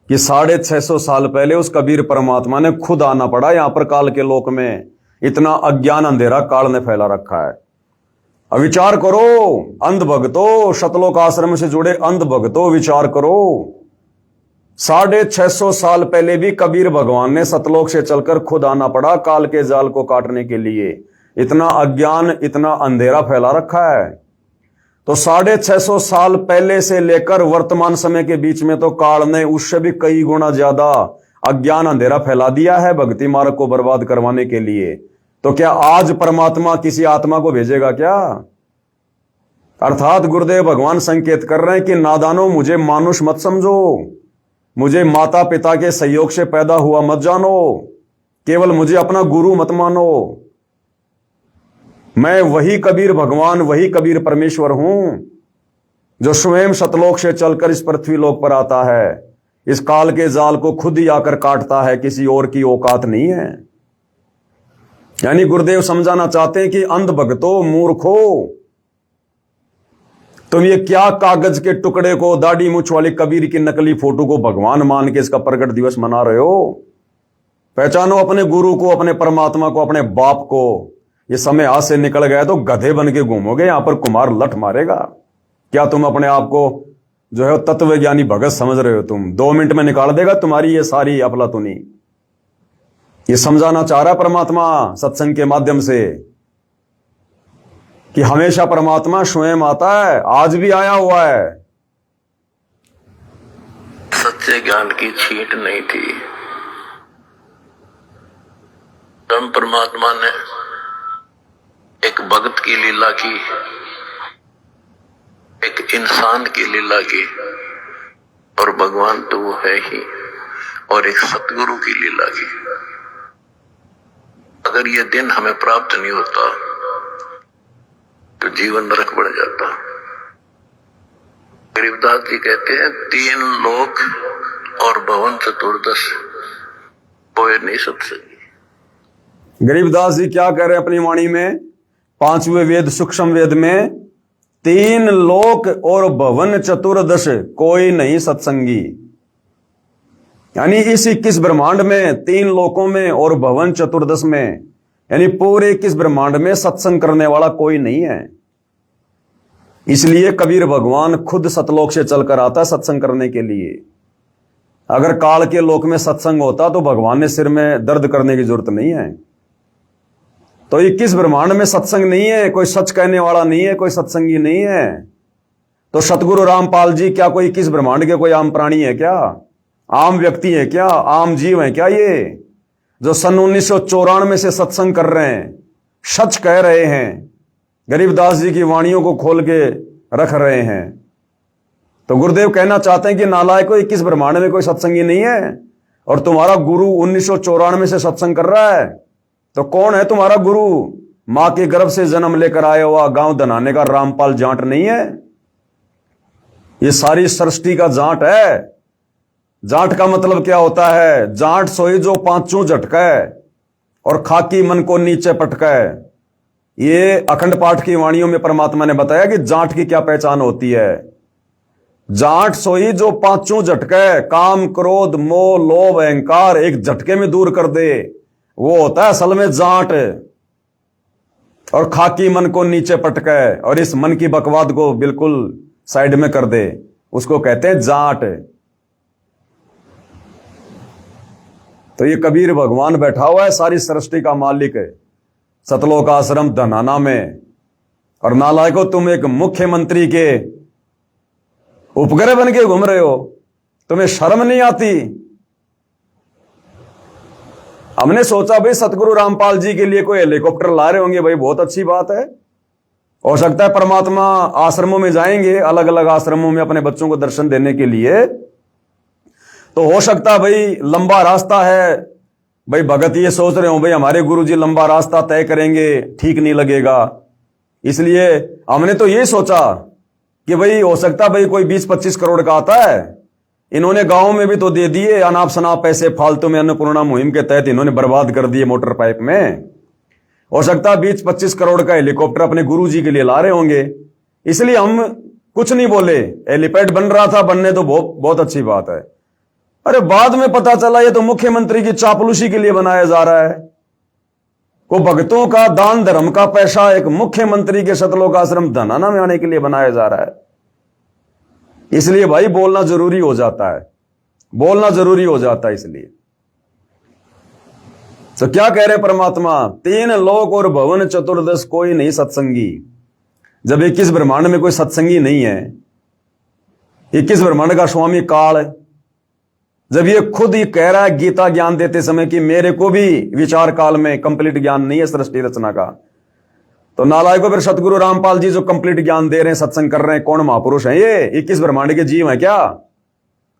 A: कि 650 साल पहले उस कबीर परमात्मा ने खुद आना पड़ा यहां पर काल के लोक में। इतना अज्ञान अंधेरा काल ने फैला रखा है। अब विचार करो अंध भक्तों, शतलोक आश्रम से जुड़े अंध भक्तों, विचार करो। 650 साल पहले भी कबीर भगवान ने सतलोक से चलकर खुद आना पड़ा काल के जाल को काटने के लिए। इतना अज्ञान, इतना अंधेरा फैला रखा है। तो 650 साल पहले से लेकर वर्तमान समय के बीच में तो काल ने उससे भी कई गुना ज्यादा अज्ञान अंधेरा फैला दिया है भक्ति मार्ग को बर्बाद करवाने के लिए। तो क्या आज परमात्मा किसी आत्मा को भेजेगा क्या? अर्थात गुरुदेव भगवान संकेत कर रहे हैं कि नादानो, मुझे मानुष मत समझो, मुझे माता पिता के सहयोग से पैदा हुआ मत जानो, केवल मुझे अपना गुरु मत मानो। मैं वही कबीर भगवान, वही कबीर परमेश्वर हूं जो स्वयं सतलोक से चलकर इस पृथ्वी लोक पर आता है। इस काल के जाल को खुद ही आकर काटता है, किसी और की औकात नहीं है। यानी गुरुदेव समझाना चाहते हैं कि अंध भक्तों, मूर्खों, तुम ये क्या कागज के टुकड़े को, दाढ़ी मूछ वाले कबीर की नकली फोटो को भगवान मान के इसका प्रकट दिवस मना रहे हो? पहचानो अपने गुरु को, अपने परमात्मा को, अपने बाप को। ये समय हाथ से निकल गया तो गधे बन के घूमोगे, यहां पर कुमार लठ मारेगा। क्या तुम अपने आप को जो है तत्वज्ञानी भगत समझ रहे हो? तुम 2 मिनट में निकाल देगा तुम्हारी ये सारी अफलातुनी। ये समझाना चाह रहा है परमात्मा सत्संग के माध्यम से कि हमेशा परमात्मा स्वयं आता है, आज भी आया हुआ है।
C: सच्चे ज्ञान की छींट नहीं थी। तब परमात्मा ने एक भगत की लीला की, एक इंसान की लीला की, और भगवान तो वो है ही, और एक सतगुरु की लीला की। अगर ये दिन हमें प्राप्त नहीं होता तो जीवन नरक बढ़ जाता। गरीबदास जी कहते हैं 3 लोक और भवन चतुर्दश कोई नहीं सत्संगी।
A: गरीबदास जी क्या कह रहे हैं अपनी वाणी में? 5वें वेद सूक्ष्म वेद में 3 लोक और भवन चतुर्दश कोई नहीं सत्संगी। यानी इस 21 ब्रह्मांड में 3 लोकों में और भवन चतुर्दश में, यानी पूरे 21 ब्रह्मांड में सत्संग करने वाला कोई नहीं है। इसलिए कबीर भगवान खुद सतलोक से चलकर आता है सत्संग करने के लिए। अगर काल के लोक में सत्संग होता तो भगवान ने सिर में दर्द करने की जरूरत नहीं है। तो 21 ब्रह्मांड में सत्संग नहीं है, कोई सच कहने वाला नहीं है, कोई सत्संगी नहीं है। तो सतगुरु रामपाल जी क्या कोई 21 ब्रह्मांड के कोई आम प्राणी है क्या? आम व्यक्ति है क्या? आम जीव है क्या? ये जो सन 1994 से सत्संग कर रहे हैं, सच कह रहे हैं, गरीबदास जी की वाणियों को खोल के रख रहे हैं। तो गुरुदेव कहना चाहते हैं कि नालायक को 21 ब्रह्मांड में कोई सत्संगी नहीं है, और तुम्हारा गुरु 1994 से सत्संग कर रहा है। तो कौन है तुम्हारा गुरु? मां के गर्भ से जन्म लेकर आया हुआ गांव धनाने का रामपाल जाट नहीं है? ये सारी सृष्टि का जाट है। जाट का मतलब क्या होता है? जाट सोई जो पांचों झटकै और खाकी मन को नीचे पटकै। ये अखंड पाठ की वाणियों में परमात्मा ने बताया कि जाट की क्या पहचान होती है। जाट सोई जो पांचों झटकै, काम क्रोध मोह लोभ अहंकार एक झटके में दूर कर दे, वो होता है असल में जाट। और खाकी मन को नीचे पटकै और इस मन की बकवाद को बिल्कुल साइड में कर दे, उसको कहते हैं जाट। तो ये कबीर भगवान बैठा हुआ है, सारी सृष्टि का मालिक है, सतलोक आश्रम धनाना में। और नालायको, तुम एक मुख्यमंत्री के उपग्रह बन के घूम रहे हो, तुम्हें शर्म नहीं आती? हमने सोचा भाई सतगुरु रामपाल जी के लिए कोई हेलीकॉप्टर ला रहे होंगे, भाई बहुत अच्छी बात है। हो सकता है परमात्मा आश्रमों में जाएंगे, अलग अलग आश्रमों में अपने बच्चों को दर्शन देने के लिए, तो हो सकता है भाई लंबा रास्ता है, भाई भगत ये सोच रहे हो भाई हमारे गुरुजी लंबा रास्ता तय करेंगे, ठीक नहीं लगेगा। इसलिए हमने तो ये सोचा कि भाई हो सकता भाई कोई 20-25 करोड़ का आता है, इन्होंने गांव में भी तो दे दिए अनाप शनाप पैसे, फालतू में अन्नपूर्णा मुहिम के तहत इन्होंने बर्बाद कर दिए मोटर पाइप में। हो सकता है 20-25 करोड़ का हेलीकॉप्टर अपने गुरुजी के लिए ला रहे होंगे, इसलिए हम कुछ नहीं बोले। हेलीपैड बन रहा था, बनने तो बहुत अच्छी बात है। अरे बाद में पता चला ये तो मुख्यमंत्री की चापलूसी के लिए बनाया जा रहा है। को भक्तों का दान धर्म का पैसा एक मुख्यमंत्री के सतलोक आश्रम धनाना में आने के लिए बनाया जा रहा है। इसलिए भाई बोलना जरूरी हो जाता है, बोलना जरूरी हो जाता है। इसलिए तो क्या कह रहे परमात्मा? 3 लोक और भवन चतुर्दश कोई नहीं सत्संगी। जब 21 ब्रह्मांड में कोई सत्संगी नहीं है, 21 ब्रह्मांड का स्वामी काल है, जब ये खुद ही कह रहा है गीता ज्ञान देते समय कि मेरे को भी विचार काल में कंप्लीट ज्ञान नहीं है सृष्टि रचना का, तो नालायकों फिर सतगुरु रामपाल जी जो कंप्लीट ज्ञान दे रहे हैं, सत्संग कर रहे हैं, कौन महापुरुष हैं? ये 21 ब्रह्मांड के जीव हैं क्या?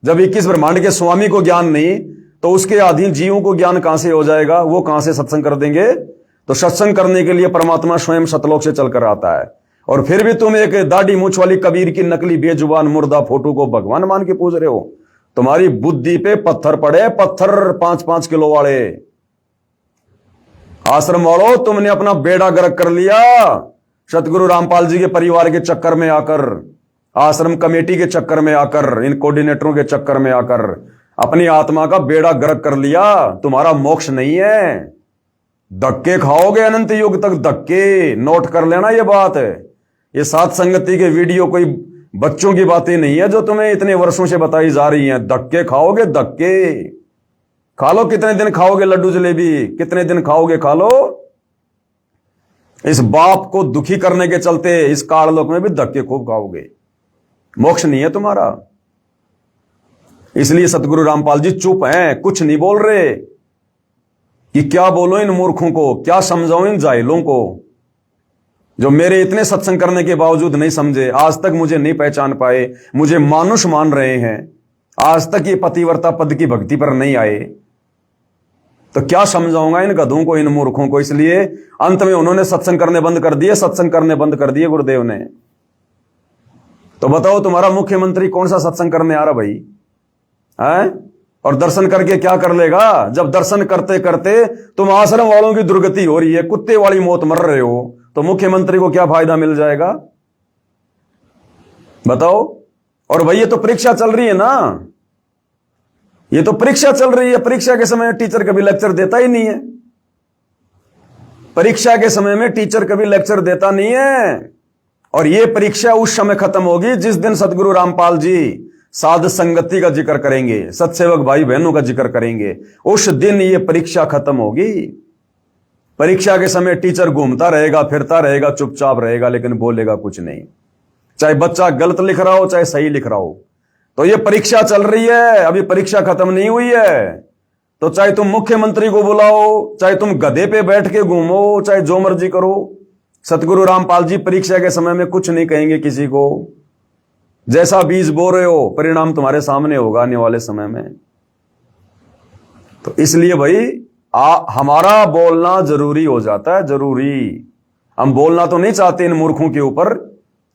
A: जब 21 ब्रह्मांड के स्वामी को ज्ञान नहीं, तो उसके अधीन जीवों को ज्ञान कहां से हो जाएगा? वो कहां से सत्संग कर देंगे? तो सत्संग करने के लिए परमात्मा स्वयं सतलोक से चलकर आता है। और फिर भी तुम एक दाढ़ी मूछ वाली कबीर की नकली बेजुबान मुर्दा फोटो को भगवान मान के पूज रहे हो। तुम्हारी बुद्धि पे पत्थर पड़े, पत्थर 5-5 किलो वाले। आश्रम वालों, तुमने अपना बेड़ा गर्क कर लिया सतगुरु रामपाल जी के परिवार के चक्कर में आकर, आश्रम कमेटी के चक्कर में आकर, इन कोऑर्डिनेटरों के चक्कर में आकर अपनी आत्मा का बेड़ा गर्क कर लिया। तुम्हारा मोक्ष नहीं है, धक्के खाओगे अनंत युग तक, धक्के। नोट कर लेना ये बात है। ये सात संगति के वीडियो कोई बच्चों की बातें नहीं है जो तुम्हें इतने वर्षों से बताई जा रही हैं। धक्के खाओगे, धक्के खा लो। कितने दिन खाओगे लड्डू जलेबी? कितने दिन खाओगे? खा लो। इस बाप को दुखी करने के चलते इस काललोक में भी धक्के खूब खाओगे। मोक्ष नहीं है तुम्हारा। इसलिए सतगुरु रामपाल जी चुप हैं, कुछ नहीं बोल रहे कि क्या बोलो इन मूर्खों को, क्या समझाऊं इन जाहिलों को जो मेरे इतने सत्संग करने के बावजूद नहीं समझे, आज तक मुझे नहीं पहचान पाए, मुझे मानुष मान रहे हैं, आज तक ये पतिव्रता पद की भक्ति पर नहीं आए। तो क्या समझाऊंगा इन गधों को, इन मूर्खों को। इसलिए अंत में उन्होंने सत्संग करने बंद कर दिए, सत्संग करने बंद कर दिए गुरुदेव ने। तो बताओ तुम्हारा मुख्यमंत्री कौन सा सत्संग करने आ रहा भाई है? और दर्शन करके क्या कर लेगा? जब दर्शन करते करते तुम आश्रम वालों की दुर्गति हो रही है, कुत्ते वाली मौत मर रहे हो, तो मुख्यमंत्री को क्या फायदा मिल जाएगा? बताओ। और भाई ये तो परीक्षा चल रही है ना, ये तो परीक्षा चल रही है। परीक्षा के समय टीचर कभी लेक्चर देता ही नहीं है। परीक्षा के समय में टीचर कभी लेक्चर देता नहीं है। और ये परीक्षा उस समय खत्म होगी जिस दिन सतगुरु रामपाल जी साध संगति का जिक्र करेंगे, सत्सेवक भाई बहनों का जिक्र करेंगे, उस दिन ये परीक्षा खत्म होगी। परीक्षा के समय टीचर घूमता रहेगा, फिरता रहेगा, चुपचाप रहेगा, लेकिन बोलेगा कुछ नहीं। चाहे बच्चा गलत लिख रहा हो, चाहे सही लिख रहा हो। तो ये परीक्षा चल रही है, अभी परीक्षा खत्म नहीं हुई है। तो चाहे तुम मुख्यमंत्री को बुलाओ, चाहे तुम गधे पे बैठ के घूमो, चाहे जो मर्जी करो, सतगुरु रामपाल जी परीक्षा के समय में कुछ नहीं कहेंगे किसी को। जैसा बीज बो रहे हो, परिणाम तुम्हारे सामने होगा आने वाले समय में। तो इसलिए भाई हमारा बोलना जरूरी हो जाता है, जरूरी। हम बोलना तो नहीं चाहते इन मूर्खों के ऊपर,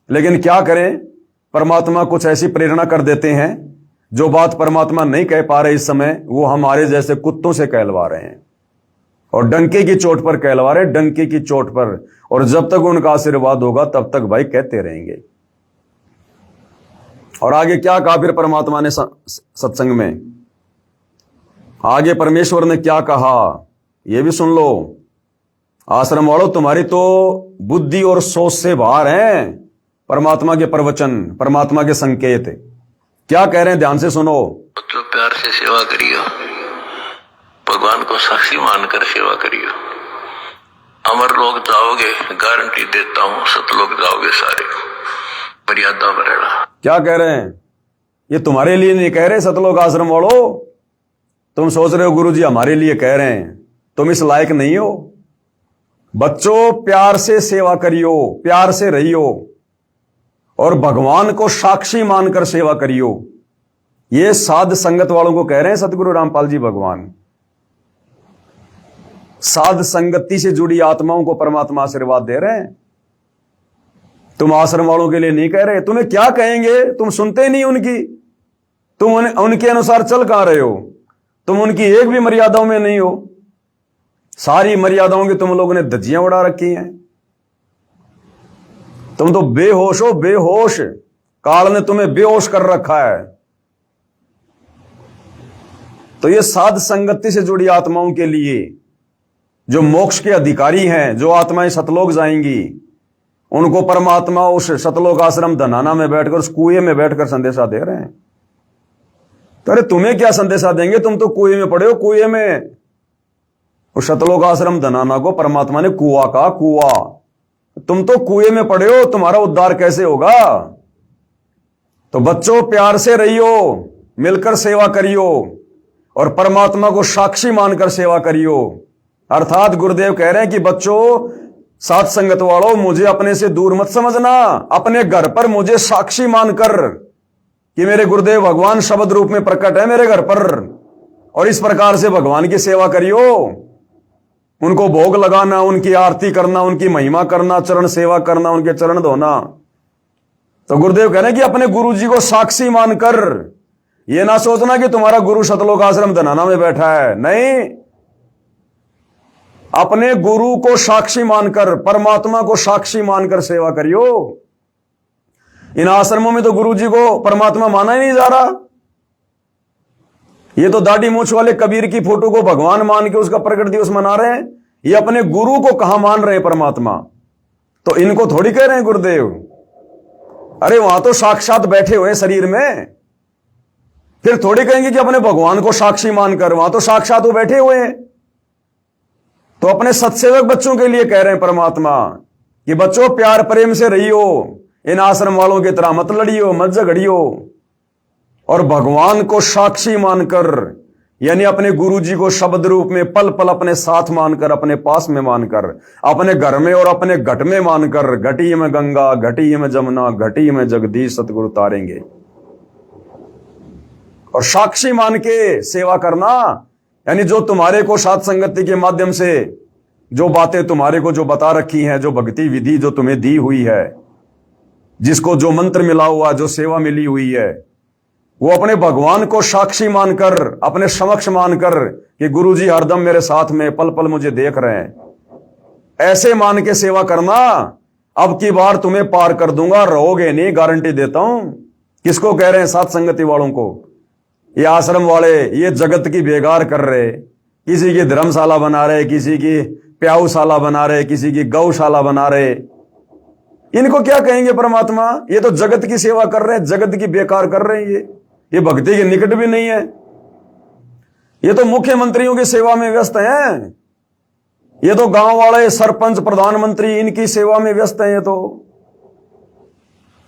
A: लेकिन क्या करें, परमात्मा कुछ ऐसी प्रेरणा कर देते हैं जो बात परमात्मा नहीं कह पा रहे इस समय, वो हमारे जैसे कुत्तों से कहलवा रहे हैं, और डंके की चोट पर कहलवा रहे, डंके की चोट पर। और जब तक उनका आशीर्वाद होगा तब तक भाई कहते रहेंगे। और आगे क्या कहा फिर परमात्मा ने सत्संग में, आगे परमेश्वर ने क्या कहा ये भी सुन लो। आश्रम वालों, तुम्हारी तो बुद्धि और सोच से बाहर हैं परमात्मा के प्रवचन, परमात्मा के संकेत। क्या कह रहे हैं, ध्यान से सुनो।
C: तो प्यार से सेवा करियो, भगवान को साक्षी मानकर सेवा करियो। अमर लोग जाओगे, गारंटी देता हूं, सतलोक जाओगे सारे, मर्यादा बढ़ेगा। क्या
A: कह रहे हैं, ये तुम्हारे लिए नहीं कह रहे सतलोक आश्रम वालों। तुम सोच रहे हो गुरुजी हमारे लिए कह रहे हैं, तुम इस लायक नहीं हो। बच्चों, प्यार से सेवा करियो, प्यार से रहियो, और भगवान को साक्षी मानकर सेवा करियो। ये साध संगत वालों को कह रहे हैं सतगुरु रामपाल जी भगवान। साध संगति से जुड़ी आत्माओं को परमात्मा आशीर्वाद दे रहे हैं। तुम आश्रम वालों के लिए नहीं कह रहे। तुम्हें क्या कहेंगे, तुम सुनते नहीं उनकी, तुम उनके अनुसार चल कहां रहे हो। तुम उनकी एक भी मर्यादाओं में नहीं हो, सारी मर्यादाओं की तुम लोगों ने धज्जियां उड़ा रखी हैं। तुम तो बेहोश हो, बेहोश। काल ने तुम्हें बेहोश कर रखा है। तो ये साध संगति से जुड़ी आत्माओं के लिए, जो मोक्ष के अधिकारी हैं, जो आत्माएं सतलोक जाएंगी, उनको परमात्मा उस सतलोक आश्रम धनाना में बैठकर, उस कुएं में बैठकर संदेशा दे रहे हैं। तो अरे तुम्हें क्या संदेशा देंगे, तुम तो कुएं में पड़े हो, कुएं में। उस सतलोक आश्रम धनाना को परमात्मा ने कुआं कहा, कुआं। तुम तो कुएं में पड़े हो, तुम्हारा उद्धार कैसे होगा। तो बच्चों, प्यार से रहियो, मिलकर सेवा करियो, और परमात्मा को साक्षी मानकर सेवा करियो। अर्थात गुरुदेव कह रहे हैं कि बच्चों, साथ संगत वालों, मुझे अपने से दूर मत समझना। अपने घर पर मुझे साक्षी मानकर कि मेरे गुरुदेव भगवान शब्द रूप में प्रकट है मेरे घर पर, और इस प्रकार से भगवान की सेवा करियो। उनको भोग लगाना, उनकी आरती करना, उनकी महिमा करना, चरण सेवा करना, उनके चरण धोना। तो गुरुदेव कह रहे हैं कि अपने गुरु जी को साक्षी मानकर, ये ना सोचना कि तुम्हारा गुरु सतलोक आश्रम धनाना में बैठा है, नहीं। अपने गुरु को साक्षी मानकर, परमात्मा को साक्षी मानकर सेवा करियो। इन आश्रमों में तो गुरु जी को परमात्मा माना ही नहीं जा रहा। ये तो दाढ़ी मूछ वाले कबीर की फोटो को भगवान मान के उसका प्रकट दिवस मना रहे हैं। ये अपने गुरु को कहां मान रहे हैं परमात्मा। तो इनको थोड़ी कह रहे हैं गुरुदेव। अरे वहां तो साक्षात बैठे हुए शरीर में, फिर थोड़ी कहेंगे कि अपने भगवान को साक्षी मानकर। वहां तो साक्षात वो बैठे हुए हैं। तो अपने सत्सेवक बच्चों के लिए कह रहे हैं परमात्मा कि बच्चों, प्यार प्रेम से रहियो, इन आश्रम वालों की तरह मत लड़ियो, मत झगड़ियो, और भगवान को साक्षी मानकर, यानी अपने गुरु जी को शब्द रूप में पल पल अपने साथ मानकर, अपने पास में मानकर, अपने घर में और अपने घट में मानकर, घटी में गंगा, घटी में जमुना, घटी में जगदीश सतगुरु तारेंगे। और साक्षी मान के सेवा करना, यानी जो तुम्हारे को साथ संगति के माध्यम से जो बातें तुम्हारे को जो बता रखी हैं, जो भक्ति विधि जो तुम्हें दी हुई है, जिसको जो मंत्र मिला हुआ, जो सेवा मिली हुई है, वो अपने भगवान को साक्षी मानकर, अपने समक्ष मानकर कि गुरुजी हरदम मेरे साथ में, पल पल मुझे देख रहे हैं, ऐसे मान के सेवा करना। अब की बार तुम्हें पार कर दूंगा, रहोगे नहीं, गारंटी देता हूं। किसको कह रहे हैं? साथ संगति वालों को। ये आश्रम वाले ये जगत की बेगार कर रहे, किसी की धर्मशाला बना रहे, किसी की प्याऊशाला बना रहे, किसी की गौशाला बना रहे। इनको क्या कहेंगे परमात्मा? ये तो जगत की सेवा कर रहे हैं, जगत की बेकार कर रहे हैं। ये भक्ति के निकट भी नहीं है। ये तो मुख्यमंत्रियों की सेवा में व्यस्त हैं। ये तो गांव वाले, सरपंच, प्रधानमंत्री, इनकी सेवा में व्यस्त हैं। ये तो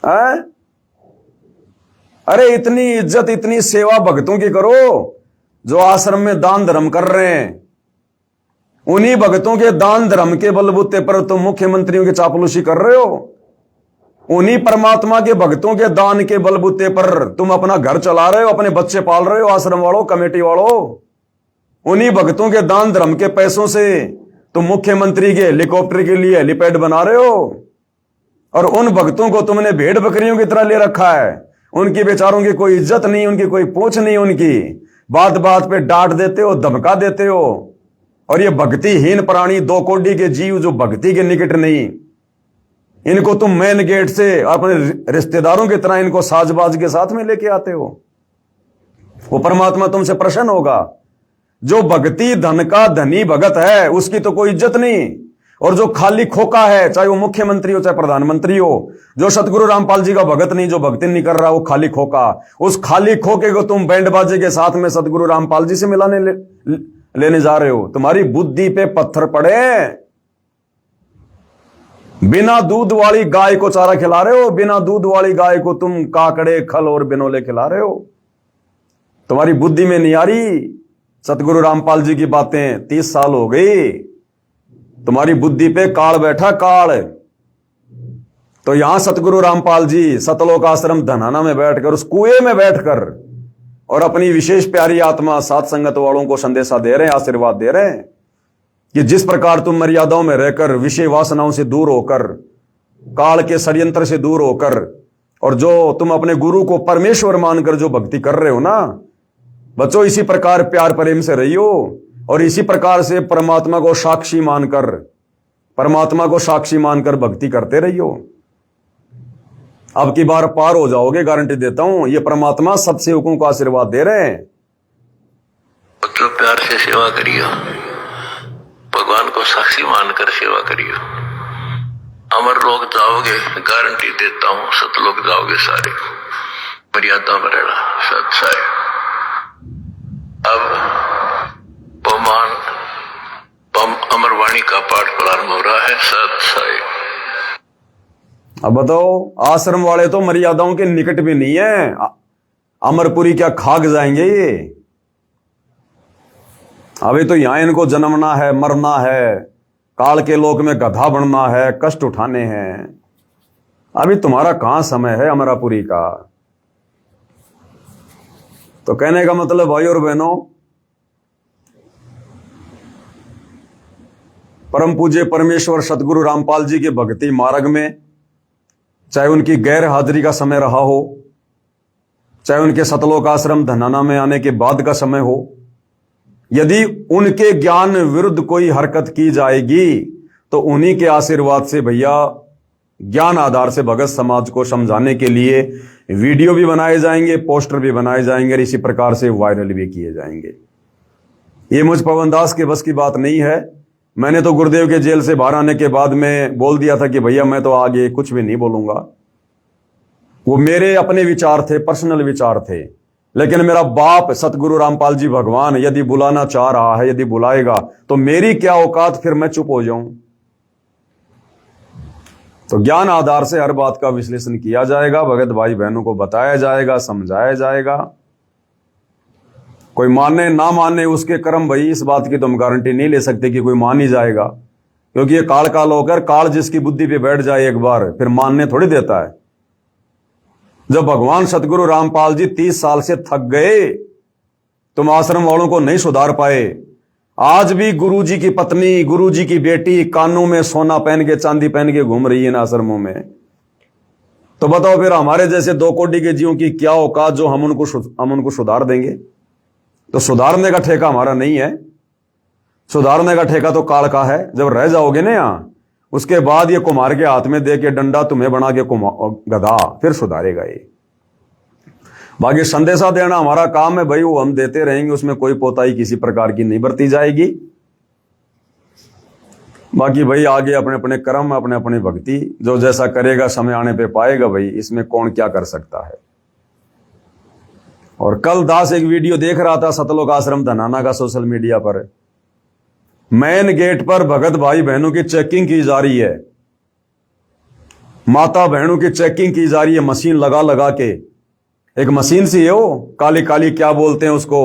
A: है? अरे इतनी इज्जत, इतनी सेवा भक्तों की करो जो आश्रम में दान धर्म कर रहे हैं। उन्हीं भक्तों के दान धर्म के बलबूते पर तुम मुख्यमंत्रियों की चापलूसी कर रहे हो। उन्हीं परमात्मा के भक्तों के दान के बलबूते पर तुम अपना घर चला रहे हो, अपने बच्चे पाल रहे हो। आश्रम वालों, कमेटी वालों, उन्हीं भक्तों के दान धर्म के पैसों से तुम मुख्यमंत्री के हेलीकॉप्टर के लिए हेलीपैड बना रहे हो। और उन भक्तों को तुमने भेड़ बकरियों की तरह ले रखा है। उनकी बेचारों की कोई इज्जत नहीं, उनकी कोई पूछ नहीं, उनकी बात बात पे डांट देते हो, धमका देते हो। और ये भक्तिहीन प्राणी, 2 कोड़ी के जीव जो भक्ति के निकट नहीं, इनको तुम मेन गेट से अपने रिश्तेदारों की तरह इनको साजबाज के साथ में लेके आते हो। वो परमात्मा तुमसे प्रसन्न होगा। जो भक्ति धन का धनी भगत है उसकी तो कोई इज्जत नहीं। और जो खाली खोका है, चाहे वो मुख्यमंत्री हो चाहे प्रधानमंत्री हो, जो सतगुरु रामपाल जी का भगत नहीं, जो भक्ति नहीं कर रहा, वो खाली खोका। उस खाली खोके को तुम बैंड बाजे के साथ में सतगुरु रामपाल जी से मिलाने लेने जा रहे हो। तुम्हारी बुद्धि पे पत्थर पड़े। बिना दूध वाली गाय को चारा खिला रहे हो, बिना दूध वाली गाय को तुम काकड़े, खल और बिनोले खिला रहे हो। तुम्हारी बुद्धि में नहीं आ रही सतगुरु रामपाल जी की बातें। 30 साल हो गई, तुम्हारी बुद्धि पे काल बैठा, काल। तो यहां सतगुरु रामपाल जी सतलोक आश्रम धनाना में बैठकर, उस कुएं में बैठकर, और अपनी विशेष प्यारी आत्मा सात संगत वालों को संदेशा दे रहे हैं, आशीर्वाद दे रहे हैं कि जिस प्रकार तुम मर्यादाओं में रहकर, विषय वासनाओं से दूर होकर, काल के षड्यंत्र से दूर होकर, और जो तुम अपने गुरु को परमेश्वर मानकर जो भक्ति कर रहे हो ना बच्चों, इसी प्रकार प्यार प्रेम से रहियो। और इसी प्रकार से परमात्मा को साक्षी मानकर, परमात्मा को साक्षी मानकर भक्ति करते रहियो। अब की बार पार हो जाओगे, गारंटी देता हूं। ये परमात्मा सब सेवकों को आशीर्वाद दे रहे हैं।
C: तो प्यार से सेवा करियो, भगवान को साक्षी मानकर सेवा करियो। अमर लोग जाओगे, गारंटी देता हूं, सतलोक जाओगे सारे। मर्यादा में रहना, सत्साय। अब अमरवाणी का पाठ प्रारंभ हो रहा है। सत्साई।
A: अब बताओ, आश्रम वाले तो मर्यादाओं के निकट भी नहीं है। अमरपुरी क्या खाक जाएंगे ये? अभी तो यहां इनको जन्मना है, मरना है, काल के लोक में गधा बनना है, कष्ट उठाने हैं। अभी तुम्हारा कहां समय है अमरापुरी का? तो कहने का मतलब भाई और बहनों, परम पूज्य परमेश्वर सतगुरु रामपाल जी के भक्ति मार्ग में, चाहे उनकी गैर हाजिरी का समय रहा हो, चाहे उनके सतलोक आश्रम धनाना में आने के बाद का समय हो, यदि उनके ज्ञान विरुद्ध कोई हरकत की जाएगी तो उन्हीं के आशीर्वाद से भैया ज्ञान आधार से भगत समाज को समझाने के लिए वीडियो भी बनाए जाएंगे, पोस्टर भी बनाए जाएंगे, और इसी प्रकार से वायरल भी किए जाएंगे। ये मुझ पवन दास के बस की बात नहीं है। मैंने तो गुरुदेव के जेल से बाहर आने के बाद में बोल दिया था कि भैया मैं तो आगे कुछ भी नहीं बोलूंगा। वो मेरे अपने विचार थे, पर्सनल विचार थे। लेकिन मेरा बाप सतगुरु रामपाल जी भगवान यदि बुलाना चाह रहा है, यदि बुलाएगा, तो मेरी क्या औकात फिर मैं चुप हो जाऊं? तो ज्ञान आधार से हर बात का विश्लेषण किया जाएगा, भगत भाई बहनों को बताया जाएगा, समझाया जाएगा। कोई माने ना माने उसके कर्म, भाई इस बात की तो हम गारंटी नहीं ले सकते कि कोई मान ही जाएगा, क्योंकि ये काल काल होकर, काल जिसकी बुद्धि पे बैठ जाए एक बार, फिर मानने थोड़ी देता है। जब भगवान सतगुरु रामपाल जी 30 साल से थक गए, तुम आश्रम वालों को नहीं सुधार पाए। आज भी गुरुजी की पत्नी, गुरुजी की बेटी कानों में सोना पहन के, चांदी पहन के घूम रही है इन आश्रमों में। तो बताओ फिर हमारे जैसे 2 कोटि के जीवों की क्या औकात जो हम उनको सुधार देंगे? तो सुधारने का ठेका हमारा नहीं है, सुधारने का ठेका तो काल का है। जब रह जाओगे ना यहां, उसके बाद ये कुम्हार के हाथ में दे के डंडा तुम्हें बना के गधा, फिर सुधारेगा ये। बाकी संदेशा देना हमारा काम है भाई, वो हम देते रहेंगे, उसमें कोई पोताई किसी प्रकार की नहीं बरती जाएगी। बाकी भाई आगे अपने अपने कर्म, अपने अपनी भक्ति, जो जैसा करेगा समय आने पे पाएगा भाई, इसमें कौन क्या कर सकता है। और कल दास एक वीडियो देख रहा था सतलोक आश्रम धनाना का सोशल मीडिया पर। मेन गेट पर भगत भाई बहनों की चेकिंग की जा रही है, माता बहनों की चेकिंग की जा रही है, मशीन लगा लगा के। एक मशीन सी है वो, काली काली क्या बोलते हैं उसको,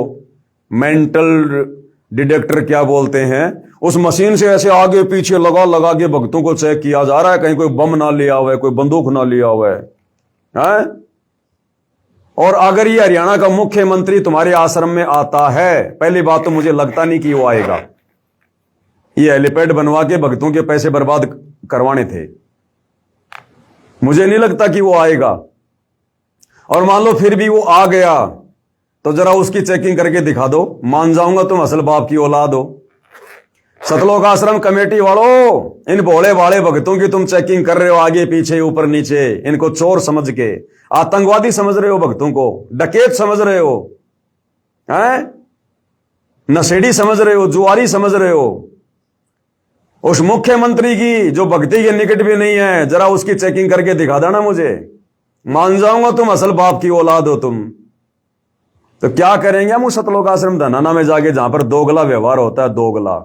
A: मेंटल डिटेक्टर क्या बोलते हैं। उस मशीन से ऐसे आगे पीछे लगा लगा के भक्तों को चेक किया जा रहा है, कहीं कोई बम ना लिया हुआ है, कोई बंदूक ना लिया हुआ है। और अगर ये हरियाणा का मुख्यमंत्री तुम्हारे आश्रम में आता है, पहली बात तो मुझे लगता नहीं कि वो आएगा। ये हेलीपैड बनवा के भक्तों के पैसे बर्बाद करवाने थे, मुझे नहीं लगता कि वो आएगा। और मान लो फिर भी वो आ गया तो जरा उसकी चेकिंग करके दिखा दो, मान जाऊंगा तुम असल बाप की औलाद हो। सतलोक आश्रम कमेटी वालों, इन भोले भाले भक्तों की तुम चेकिंग कर रहे हो आगे पीछे ऊपर नीचे, इनको चोर समझ के, आतंकवादी समझ रहे हो, भक्तों को डकैत समझ रहे हो, हैं? नशेड़ी समझ रहे हो, जुआरी समझ रहे हो। उस मुख्यमंत्री की जो भक्ति के निकट भी नहीं है, जरा उसकी चेकिंग करके दिखा देना मुझे, मान जाऊंगा तुम असल बाप की औलाद हो तुम। तो क्या करेंगे हम उस सतलोक आश्रम धनाना में जाके, जहां पर दोगला व्यवहार होता है, दोगला,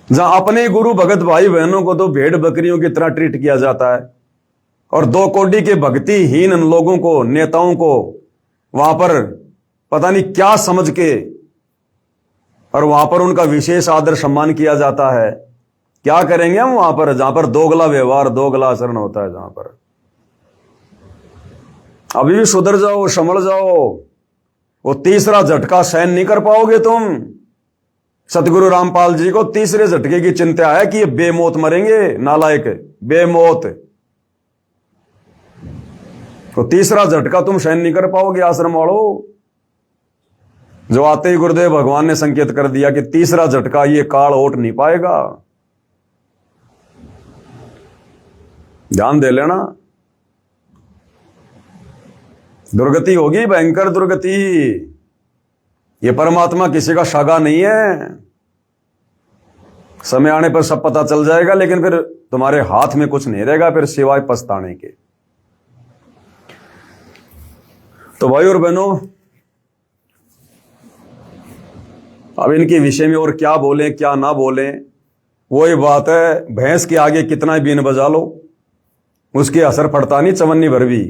A: जहां अपने गुरु भगत भाई बहनों को तो भेड़ बकरियों की तरह ट्रीट किया जाता है, और 2 कोड़ी के भक्तिहीन लोगों को, नेताओं को वहां पर पता नहीं क्या समझ के, और वहां पर उनका विशेष आदर सम्मान किया जाता है। क्या करेंगे हम वहां पर, जहां पर दोगला व्यवहार, दोगला आचरण होता है, जहां पर। अभी भी सुधर जाओ, संभल जाओ, वो तीसरा झटका सहन नहीं कर पाओगे तुम। सतगुरु रामपाल जी को तीसरे झटके की चिंता है कि ये बेमौत मरेंगे, नालायक, बेमौत। तो तीसरा झटका तुम सहन नहीं कर पाओगे आश्रम वालों। जो आते ही गुरुदेव भगवान ने संकेत कर दिया कि तीसरा झटका ये काल ओट नहीं पाएगा। ध्यान दे लेना, दुर्गति होगी, भयंकर दुर्गति। ये परमात्मा किसी का सागा नहीं है। समय आने पर सब पता चल जाएगा, लेकिन फिर तुम्हारे हाथ में कुछ नहीं रहेगा फिर सिवाय पछताने के। तो भाई और बहनों, अब इनके विषय में और क्या बोलें क्या ना बोलें, वही बात है, भैंस के आगे कितना ही बीन बजा लो उसके असर पड़ता नहीं चवन्नी भर भी।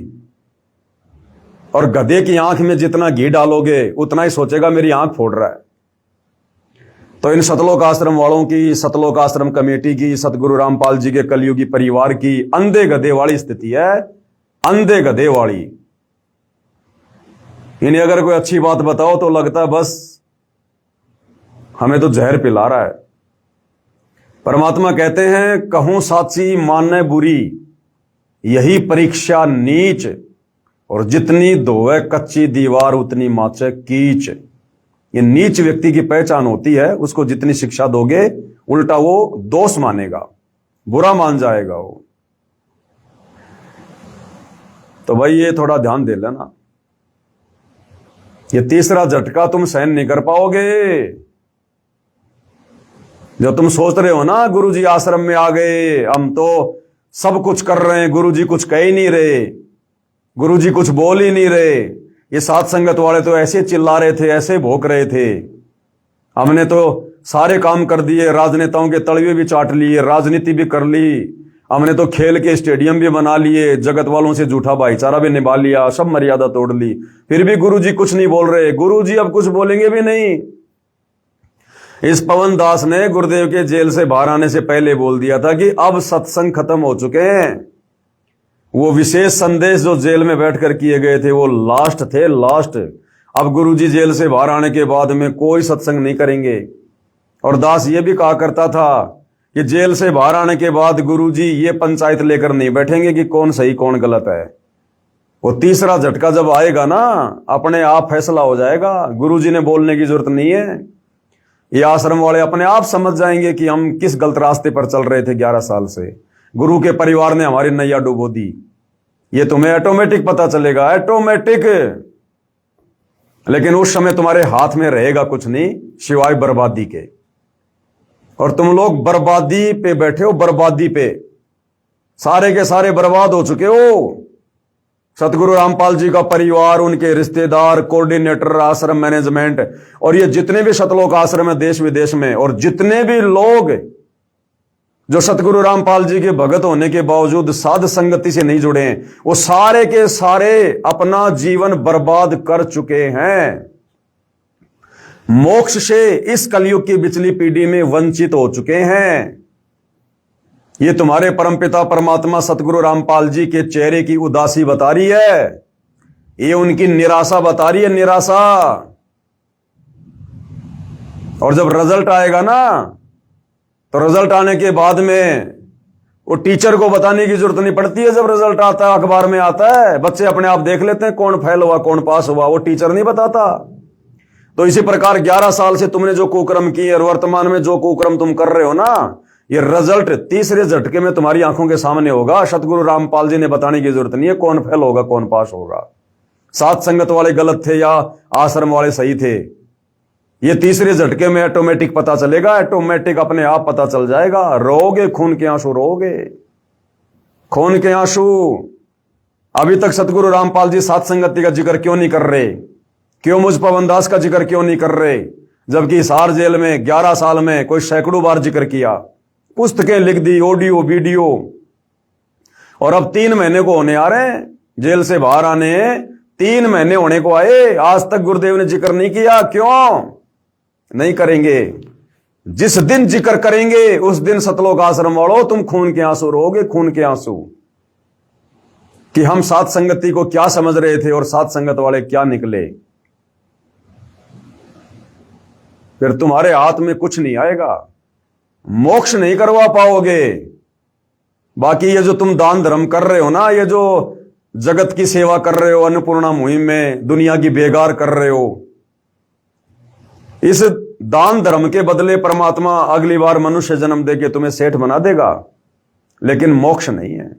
A: और गधे की आंख में जितना घी डालोगे उतना ही सोचेगा मेरी आंख फोड़ रहा है। तो इन सतलोक आश्रम वालों की, सतलोक आश्रम कमेटी की, सतगुरु रामपाल जी के कलयुगी परिवार की अंधे गधे वाली स्थिति है, अंधे गधे वाली। इन्हें अगर कोई अच्छी बात बताओ तो लगता है बस हमें तो जहर पिला रहा है। परमात्मा कहते हैं, कहूं साची माने बुरी, यही परीक्षा नीच, और जितनी धोए कच्ची दीवार उतनी माचे कीच। ये नीच व्यक्ति की पहचान होती है, उसको जितनी शिक्षा दोगे उल्टा वो दोष मानेगा, बुरा मान जाएगा वो। तो भाई ये थोड़ा ध्यान दे लेना, ये तीसरा झटका तुम सहन नहीं कर पाओगे। जो तुम सोच रहे हो ना गुरुजी आश्रम में आ गए, हम तो सब कुछ कर रहे हैं, गुरुजी कुछ कह ही नहीं रहे, गुरुजी कुछ बोल ही नहीं रहे, ये साथ संगत वाले तो ऐसे चिल्ला रहे थे, ऐसे भौंक रहे थे, हमने तो सारे काम कर दिए, राजनेताओं के तलवे भी चाट लिए, राजनीति भी कर ली, हमने तो खेल के स्टेडियम भी बना लिए, जगत वालों से झूठा भाईचारा भी निभा लिया, सब मर्यादा तोड़ ली, फिर भी गुरुजी कुछ नहीं बोल रहे। गुरुजी अब कुछ बोलेंगे भी नहीं। इस पवन दास ने गुरुदेव के जेल से बाहर आने से पहले बोल दिया था कि अब सत्संग खत्म हो चुके हैं। वो विशेष संदेश जो जेल में बैठकर किए गए थे वो लास्ट थे, लास्ट। अब गुरुजी जेल से बाहर आने के बाद में कोई सत्संग नहीं करेंगे। और दास ये भी कहा करता था कि जेल से बाहर आने के बाद गुरुजी ये पंचायत लेकर नहीं बैठेंगे कि कौन सही कौन गलत है। वो तीसरा झटका जब आएगा ना, अपने आप फैसला हो जाएगा, गुरुजी ने बोलने की जरूरत नहीं है। ये आश्रम वाले अपने आप समझ जाएंगे कि हम किस गलत रास्ते पर चल रहे थे 11 साल से। गुरु के परिवार ने हमारी नैया डुबो दी। ये तुम्हें ऑटोमेटिक पता चलेगा, ऑटोमेटिक। लेकिन उस समय तुम्हारे हाथ में रहेगा कुछ नहीं सिवाय बर्बादी के। और तुम लोग बर्बादी पे बैठे हो, बर्बादी पे, सारे के सारे बर्बाद हो चुके हो। सतगुरु रामपाल जी का परिवार, उनके रिश्तेदार, कोऑर्डिनेटर, आश्रम मैनेजमेंट, और ये जितने भी सतलोक आश्रम है देश विदेश में, और जितने भी लोग जो सतगुरु रामपाल जी के भगत होने के बावजूद साध संगति से नहीं जुड़े हैं, वो सारे के सारे अपना जीवन बर्बाद कर चुके हैं। मोक्ष से इस कलयुग की पिछली पीढ़ी में वंचित हो चुके हैं। ये तुम्हारे परमपिता परमात्मा सतगुरु रामपाल जी के चेहरे की उदासी बता रही है, ये उनकी निराशा बता रही है, निराशा। और जब रिजल्ट आएगा ना, तो रिजल्ट आने के बाद में वो टीचर को बताने की जरूरत नहीं पड़ती है। जब रिजल्ट आता है, अखबार में आता है, बच्चे अपने आप देख लेते हैं कौन फेल हुआ कौन पास हुआ, वो टीचर नहीं बताता। तो इसी प्रकार 11 साल से तुमने जो कुकर्म किए और वर्तमान में जो कुकर्म तुम कर रहे हो ना, ये रिजल्ट तीसरे झटके में तुम्हारी आंखों के सामने होगा। सतगुरु रामपाल जी ने बताने की जरूरत नहीं है कौन फेल होगा कौन पास होगा, साथ संगत वाले गलत थे या आश्रम वाले सही थे। ये तीसरे झटके में ऑटोमेटिक पता चलेगा, ऑटोमेटिक अपने आप पता चल जाएगा। रोगे खून के आंसू, रोगे खून के आंसू। अभी तक सतगुरु रामपाल जी साथ संगति का जिक्र क्यों नहीं कर रहे? क्यों मुझ पवन दास का जिक्र क्यों नहीं कर रहे? जबकि हिसार जेल में 11 साल में कोई सैकड़ों बार जिक्र किया, पुस्तकें लिख दी, ऑडियो वीडियो, और अब 3 महीने को होने आ रहे हैं जेल से बाहर आने, 3 महीने होने को आए, आज तक गुरुदेव ने जिक्र नहीं किया। क्यों नहीं करेंगे? जिस दिन जिक्र करेंगे उस दिन सतलोक आश्रम वालों तुम खून के आंसू रोगे, खून के आंसू, कि हम साथ संगति को क्या समझ रहे थे और साथ संगत वाले क्या निकले। फिर तुम्हारे हाथ में कुछ नहीं आएगा, मोक्ष नहीं करवा पाओगे। बाकी ये जो तुम दान धर्म कर रहे हो ना, ये जो जगत की सेवा कर रहे हो, अन्नपूर्णा मुहिम में दुनिया की बेगार कर रहे हो, इस दान धर्म के बदले परमात्मा अगली बार मनुष्य जन्म देके तुम्हें सेठ बना देगा, लेकिन मोक्ष नहीं है।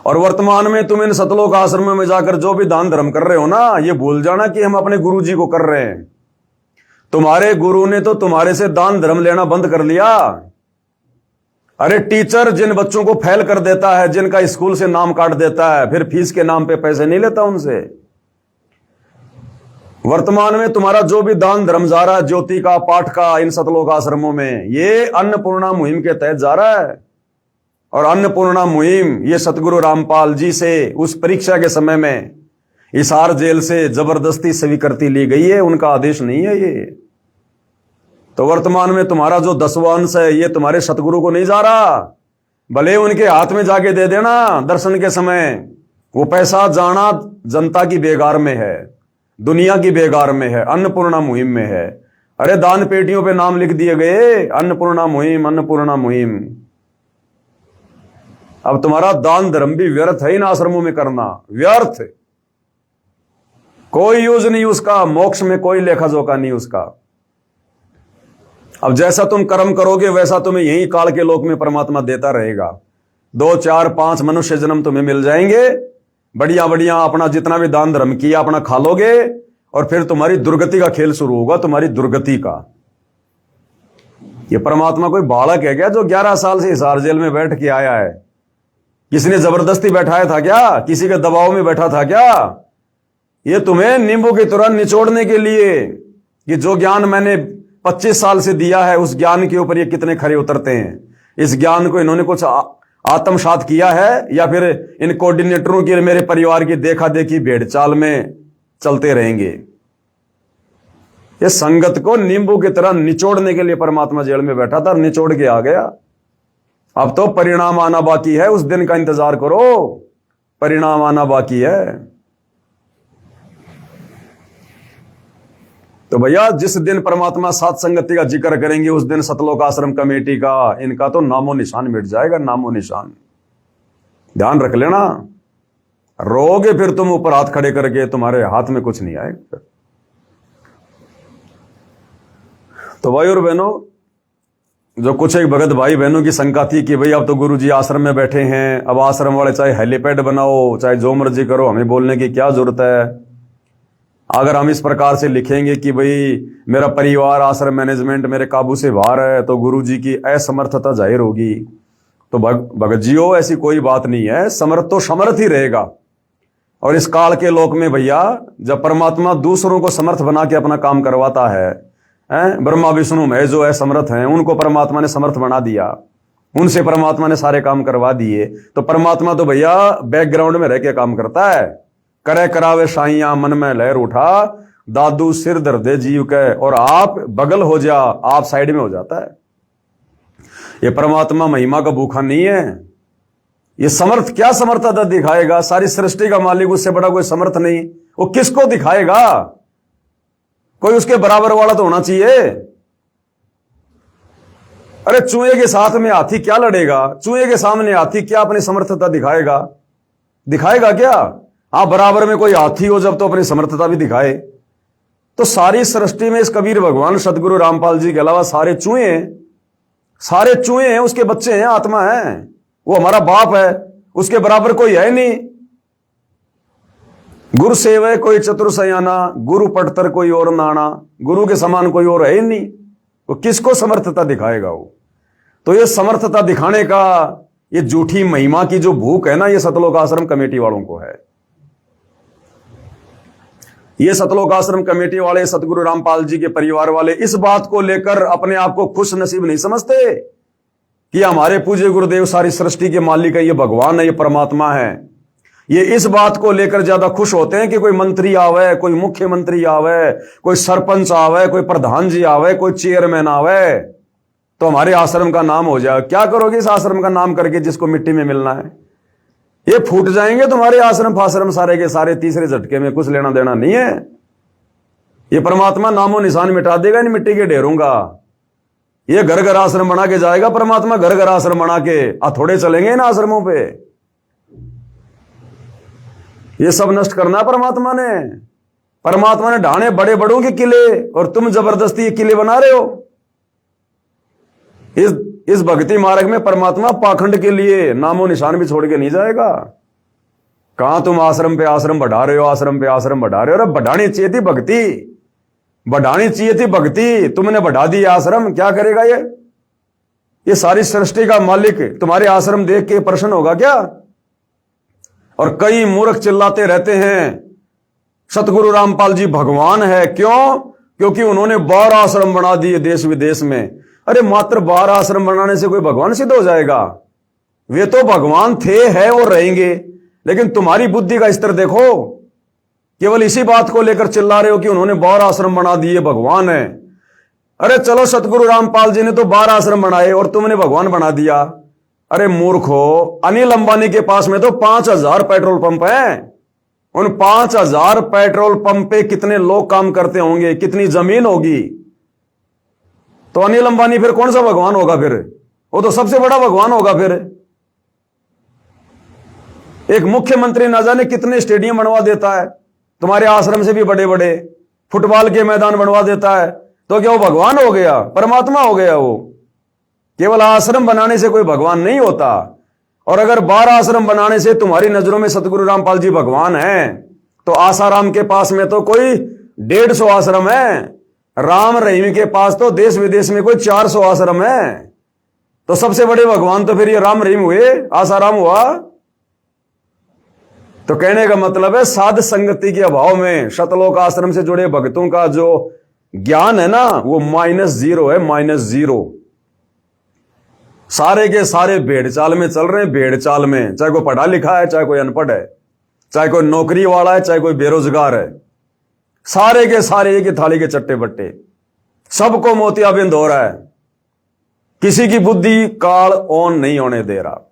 A: और वर्तमान में तुम इन सतलोक आश्रम में जाकर जो भी दान धर्म कर रहे हो ना, ये भूल जाना कि हम अपने गुरु जी को कर रहे हैं। तुम्हारे गुरु ने तो तुम्हारे से दान धर्म लेना बंद कर लिया। अरे टीचर जिन बच्चों को फेल कर देता है, जिनका स्कूल से नाम काट देता है, फिर फीस के नाम पे पैसे नहीं लेता उनसे। वर्तमान में तुम्हारा जो भी दान धर्म जा रहा है, ज्योति का, पाठ का, इन सतलोक आश्रमों में, ये अन्नपूर्णा मुहिम के तहत जा रहा है। और अन्नपूर्णा मुहिम ये सतगुरु रामपाल जी से उस परीक्षा के समय में हिसार जेल से जबरदस्ती स्वीकृति ली गई है, उनका आदेश नहीं है ये। तो वर्तमान में तुम्हारा जो 10वां अंश है, ये तुम्हारे सतगुरु को नहीं जा रहा। भले उनके हाथ में जाके दे देना दर्शन के समय, वो पैसा जाना जनता की बेगार में है, दुनिया की बेगार में है, अन्नपूर्णा मुहिम में है। अरे दान पेटियों पे नाम लिख दिए गए, अन्नपूर्णा मुहिम, अन्नपूर्णा मुहिम। अब तुम्हारा दान धर्म भी व्यर्थ है इन आश्रमों में करना, व्यर्थ, कोई यूज नहीं उसका, मोक्ष में कोई लेखा जोखा नहीं उसका। अब जैसा तुम कर्म करोगे वैसा तुम्हें यही काल के लोक में परमात्मा देता रहेगा। 2, 4, 5 मनुष्य जन्म तुम्हें मिल जाएंगे, बढ़िया बढ़िया अपना जितना भी दान धर्म किया अपना खा लोगे, और फिर तुम्हारी दुर्गति का खेल शुरू होगा, तुम्हारी दुर्गति का। ये परमात्मा कोई बालक है क्या जो 11 साल से हिसार जेल में बैठ के आया है? किसी ने जबरदस्ती बैठाया था क्या? किसी के दबाव में बैठा था क्या? ये तुम्हें नींबू की तरह निचोड़ने के लिए कि जो ज्ञान मैंने 25 साल से दिया है, उस ज्ञान के ऊपर ये कितने खरे उतरते हैं। इस ज्ञान को इन्होंने कुछ आत्मसात किया है, या फिर इन कोऑर्डिनेटरों की, मेरे परिवार की देखा देखी भेड़ चाल में चलते रहेंगे। ये संगत को नींबू की तरह निचोड़ने के लिए परमात्मा जेल में बैठा था और निचोड़ के आ गया। अब तो परिणाम आना बाकी है, उस दिन का इंतजार करो, परिणाम आना बाकी है। तो भैया जिस दिन परमात्मा साथ संगति का जिक्र करेंगे उस दिन सतलोक आश्रम कमेटी का, इनका तो नामो निशान मिट जाएगा, नामो निशान। ध्यान रख लेना, रोगे फिर तुम ऊपर हाथ खड़े करके, तुम्हारे हाथ में कुछ नहीं आएगा। तो भाई और बहनों, जो कुछ एक भगत भाई बहनों की शंका थी कि भाई अब तो गुरुजी आश्रम में बैठे हैं, अब आश्रम वाले चाहे हेलीपैड बनाओ चाहे जो मर्जी करो, हमें बोलने की क्या जरूरत है? अगर हम इस प्रकार से लिखेंगे कि भाई मेरा परिवार, आश्रम मैनेजमेंट मेरे काबू से बाहर है, तो गुरुजी की असमर्थता जाहिर होगी। तो भगत जियो, ऐसी कोई बात नहीं है, समर्थ तो समर्थ ही रहेगा। और इस काल के लोक में भैया, जब परमात्मा दूसरों को समर्थ बना के अपना काम करवाता है, ब्रह्मा विष्णु महेश जो है समर्थ हैं, उनको परमात्मा ने समर्थ बना दिया, उनसे परमात्मा ने सारे काम करवा दिए। तो परमात्मा तो भैया बैकग्राउंड में रह के काम करता है। करे करावे साइया मन में लहर उठा, दादू सिर दर्दे जीव के, और आप बगल हो जा, आप साइड में हो जाता है। ये परमात्मा महिमा का भूखा नहीं है। ये समर्थ क्या समर्थता दिखाएगा? सारी सृष्टि का मालिक, उससे बड़ा कोई समर्थ नहीं। वो किसको दिखाएगा? कोई उसके बराबर वाला तो होना चाहिए। अरे चूहे के साथ में हाथी क्या लड़ेगा? चूहे के सामने हाथी क्या अपनी समर्थता दिखाएगा? दिखाएगा क्या? हाँ, बराबर में कोई हाथी हो जब तो अपनी समर्थता भी दिखाए। तो सारी सृष्टि में इस कबीर भगवान सतगुरु रामपाल जी के अलावा सारे चूहे हैं, उसके बच्चे हैं, आत्मा है, वो हमारा बाप है, उसके बराबर कोई है नहीं। गुरु सेवय कोई चतुर सयाना, गुरु पटतर कोई और नाना, गुरु के समान कोई और है ही नहीं। वो किसको समर्थता दिखाएगा वो? तो ये समर्थता दिखाने का, ये झूठी महिमा की जो भूख है ना, ये सतलोक आश्रम कमेटी वालों को है। ये सतलोक आश्रम कमेटी वाले, सतगुरु रामपाल जी के परिवार वाले इस बात को लेकर अपने आप को खुश नसीब नहीं समझते कि हमारे पूज्य गुरुदेव सारी सृष्टि के मालिक है, ये भगवान है, ये परमात्मा है। ये इस बात को लेकर ज्यादा खुश होते हैं कि कोई मंत्री आवे, कोई मुख्यमंत्री आवे, कोई सरपंच आवे, कोई प्रधान जी आवे, कोई चेयरमैन आवे, तो हमारे आश्रम का नाम हो जाए। क्या करोगे इस आश्रम का नाम करके जिसको मिट्टी में मिलना है? ये फूट जाएंगे तुम्हारे आश्रम फाश्रम सारे के सारे, तीसरे झटके में कुछ लेना देना नहीं है। ये परमात्मा नामो निशान मिटा देगा इन मिट्टी के ढेरों का। ये घर घर आश्रम बना के जाएगा परमात्मा, घर घर आश्रम बना के थोड़े चलेंगे इन आश्रमों पे। ये सब नष्ट करना परमात्मा ने। परमात्मा ने ढाने बड़े बड़ों के किले और तुम जबरदस्ती ये किले बना रहे हो। इस भक्ति मार्ग में परमात्मा पाखंड के लिए नामो निशान भी छोड़ के नहीं जाएगा। कहां तुम आश्रम पे आश्रम बढ़ा रहे हो, आश्रम पे आश्रम बढ़ा रहे हो। अरे बढ़ानी चाहिए थी भक्ति, बढ़ानी चाहिए थी भक्ति, तुमने बढ़ा दी आश्रम। क्या करेगा ये सारी सृष्टि का मालिक तुम्हारे आश्रम देख के प्रसन्न होगा क्या? और कई मूर्ख चिल्लाते रहते हैं सतगुरु रामपाल जी भगवान है। क्यों? क्योंकि उन्होंने 12 आश्रम बना दिए देश विदेश में। अरे मात्र 12 आश्रम बनाने से कोई भगवान सिद्ध हो जाएगा? वे तो भगवान थे, है और रहेंगे। लेकिन तुम्हारी बुद्धि का स्तर देखो, केवल इसी बात को लेकर चिल्ला रहे हो कि उन्होंने 12 आश्रम बना दिए, भगवान है। अरे चलो, सतगुरु रामपाल जी ने तो 12 आश्रम बनाए और तुमने भगवान बना दिया। अरे मूर्खो, अनिल अंबानी के पास में तो 5000 पेट्रोल पंप हैं। उन 5000 पेट्रोल पंप पे कितने लोग काम करते होंगे, कितनी जमीन होगी? तो अनिल अंबानी फिर कौन सा भगवान होगा? फिर वो तो सबसे बड़ा भगवान होगा। फिर एक मुख्यमंत्री ना जाने कितने स्टेडियम बनवा देता है, तुम्हारे आश्रम से भी बड़े बड़े फुटबॉल के मैदान बनवा देता है। तो क्या वो भगवान हो गया? परमात्मा हो गया वो? केवल आश्रम बनाने से कोई भगवान नहीं होता। और अगर 12 आश्रम बनाने से तुम्हारी नजरों में सतगुरु रामपाल जी भगवान हैं, तो आसाराम के पास में तो कोई 150 आश्रम है। राम रहीम के पास तो देश विदेश में कोई 400 आश्रम है। तो सबसे बड़े भगवान तो फिर ये राम रहीम हुए, आसाराम हुआ। तो कहने का मतलब है साध संगति के अभाव में सतलोक आश्रम से जुड़े भक्तों का जो ज्ञान है ना, वो -0 है, -0। सारे के सारे भेड़ चाल में चल रहे हैं, भेड़ चाल में। चाहे कोई पढ़ा लिखा है, चाहे कोई अनपढ़ है, चाहे कोई नौकरी वाला है, चाहे कोई बेरोजगार है, सारे के सारे एक ही थाली के चट्टे बट्टे, सबको मोतियाबिंद हो रहा है। किसी की बुद्धि काल ऑन नहीं होने दे रहा।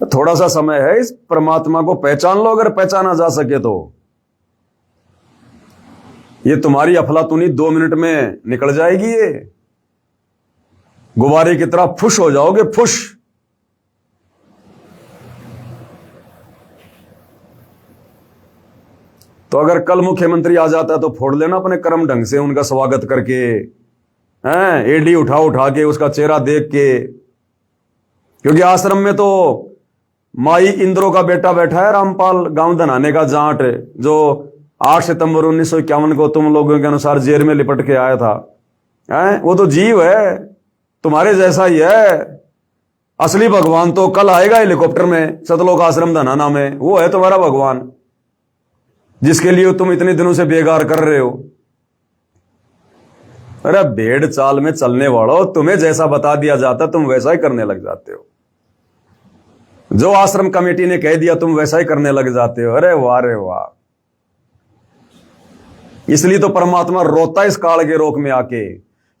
A: थोड़ा सा समय है, इस परमात्मा को पहचान लो, अगर पहचाना जा सके तो। ये तुम्हारी अफलातूनी 2 मिनट में निकल जाएगी। ये गुब्बारे की तरह फुश हो जाओगे, फुश। तो अगर कल मुख्यमंत्री आ जाता है तो फोड़ लेना अपने कर्म ढंग से, उनका स्वागत करके, हैं, एडी उठा उठा के, उसका चेहरा देख के। क्योंकि आश्रम में तो माई इंद्रो का बेटा बैठा है, रामपाल गांव धनाने का जाट, जो 8 सितंबर 1951 को तुम लोगों के अनुसार जेल में लिपट के आया था। हैं, वो तो जीव है, तुम्हारे जैसा ही है। असली भगवान तो कल आएगा हेलीकॉप्टर में, सतलोक आश्रम धनाना में। वो है तुम्हारा भगवान, जिसके लिए तुम इतने दिनों से बेगार कर रहे हो। अरे भेड़ चाल में चलने वालों, तुम्हें जैसा बता दिया जाता तुम वैसा ही करने लग जाते हो। जो आश्रम कमेटी ने कह दिया तुम वैसा ही करने लग जाते हो। अरे वाह रे वाह। इसलिए तो परमात्मा रोता इस काल के रोक में आके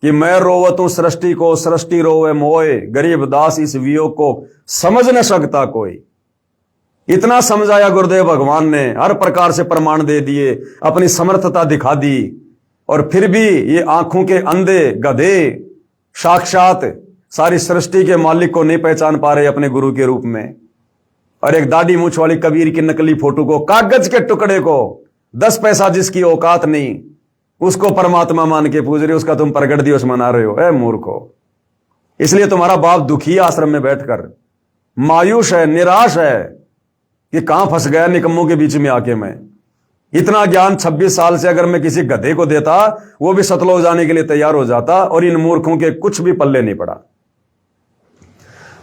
A: कि मैं रोवत हूं सृष्टि को, सृष्टि रोवे मोए, गरीब दास इस वियोग को समझ न सकता कोई। इतना समझाया गुरुदेव भगवान ने, हर प्रकार से प्रमाण दे दिए, अपनी समर्थता दिखा दी। और फिर भी ये आंखों के अंधे गधे साक्षात सारी सृष्टि के मालिक को नहीं पहचान पा रहे अपने गुरु के रूप में। और एक दाढ़ी मूछ वाली कबीर की नकली फोटो को, कागज के टुकड़े को, 10 पैसा जिसकी औकात नहीं, उसको परमात्मा मान के पूज रहे हो, उसका तुम प्रगट दिवस मना रहे हो। ए मूर्खो, इसलिए तुम्हारा बाप दुखी है आश्रम में बैठकर, मायूस है, निराश है कि कहां फंस गया निकम्मों के बीच में आके मैं। इतना ज्ञान 26 साल से अगर मैं किसी गधे को देता, वो भी सतलोक जाने के लिए तैयार हो जाता, और इन मूर्खों के कुछ भी पल्ले नहीं पड़ा।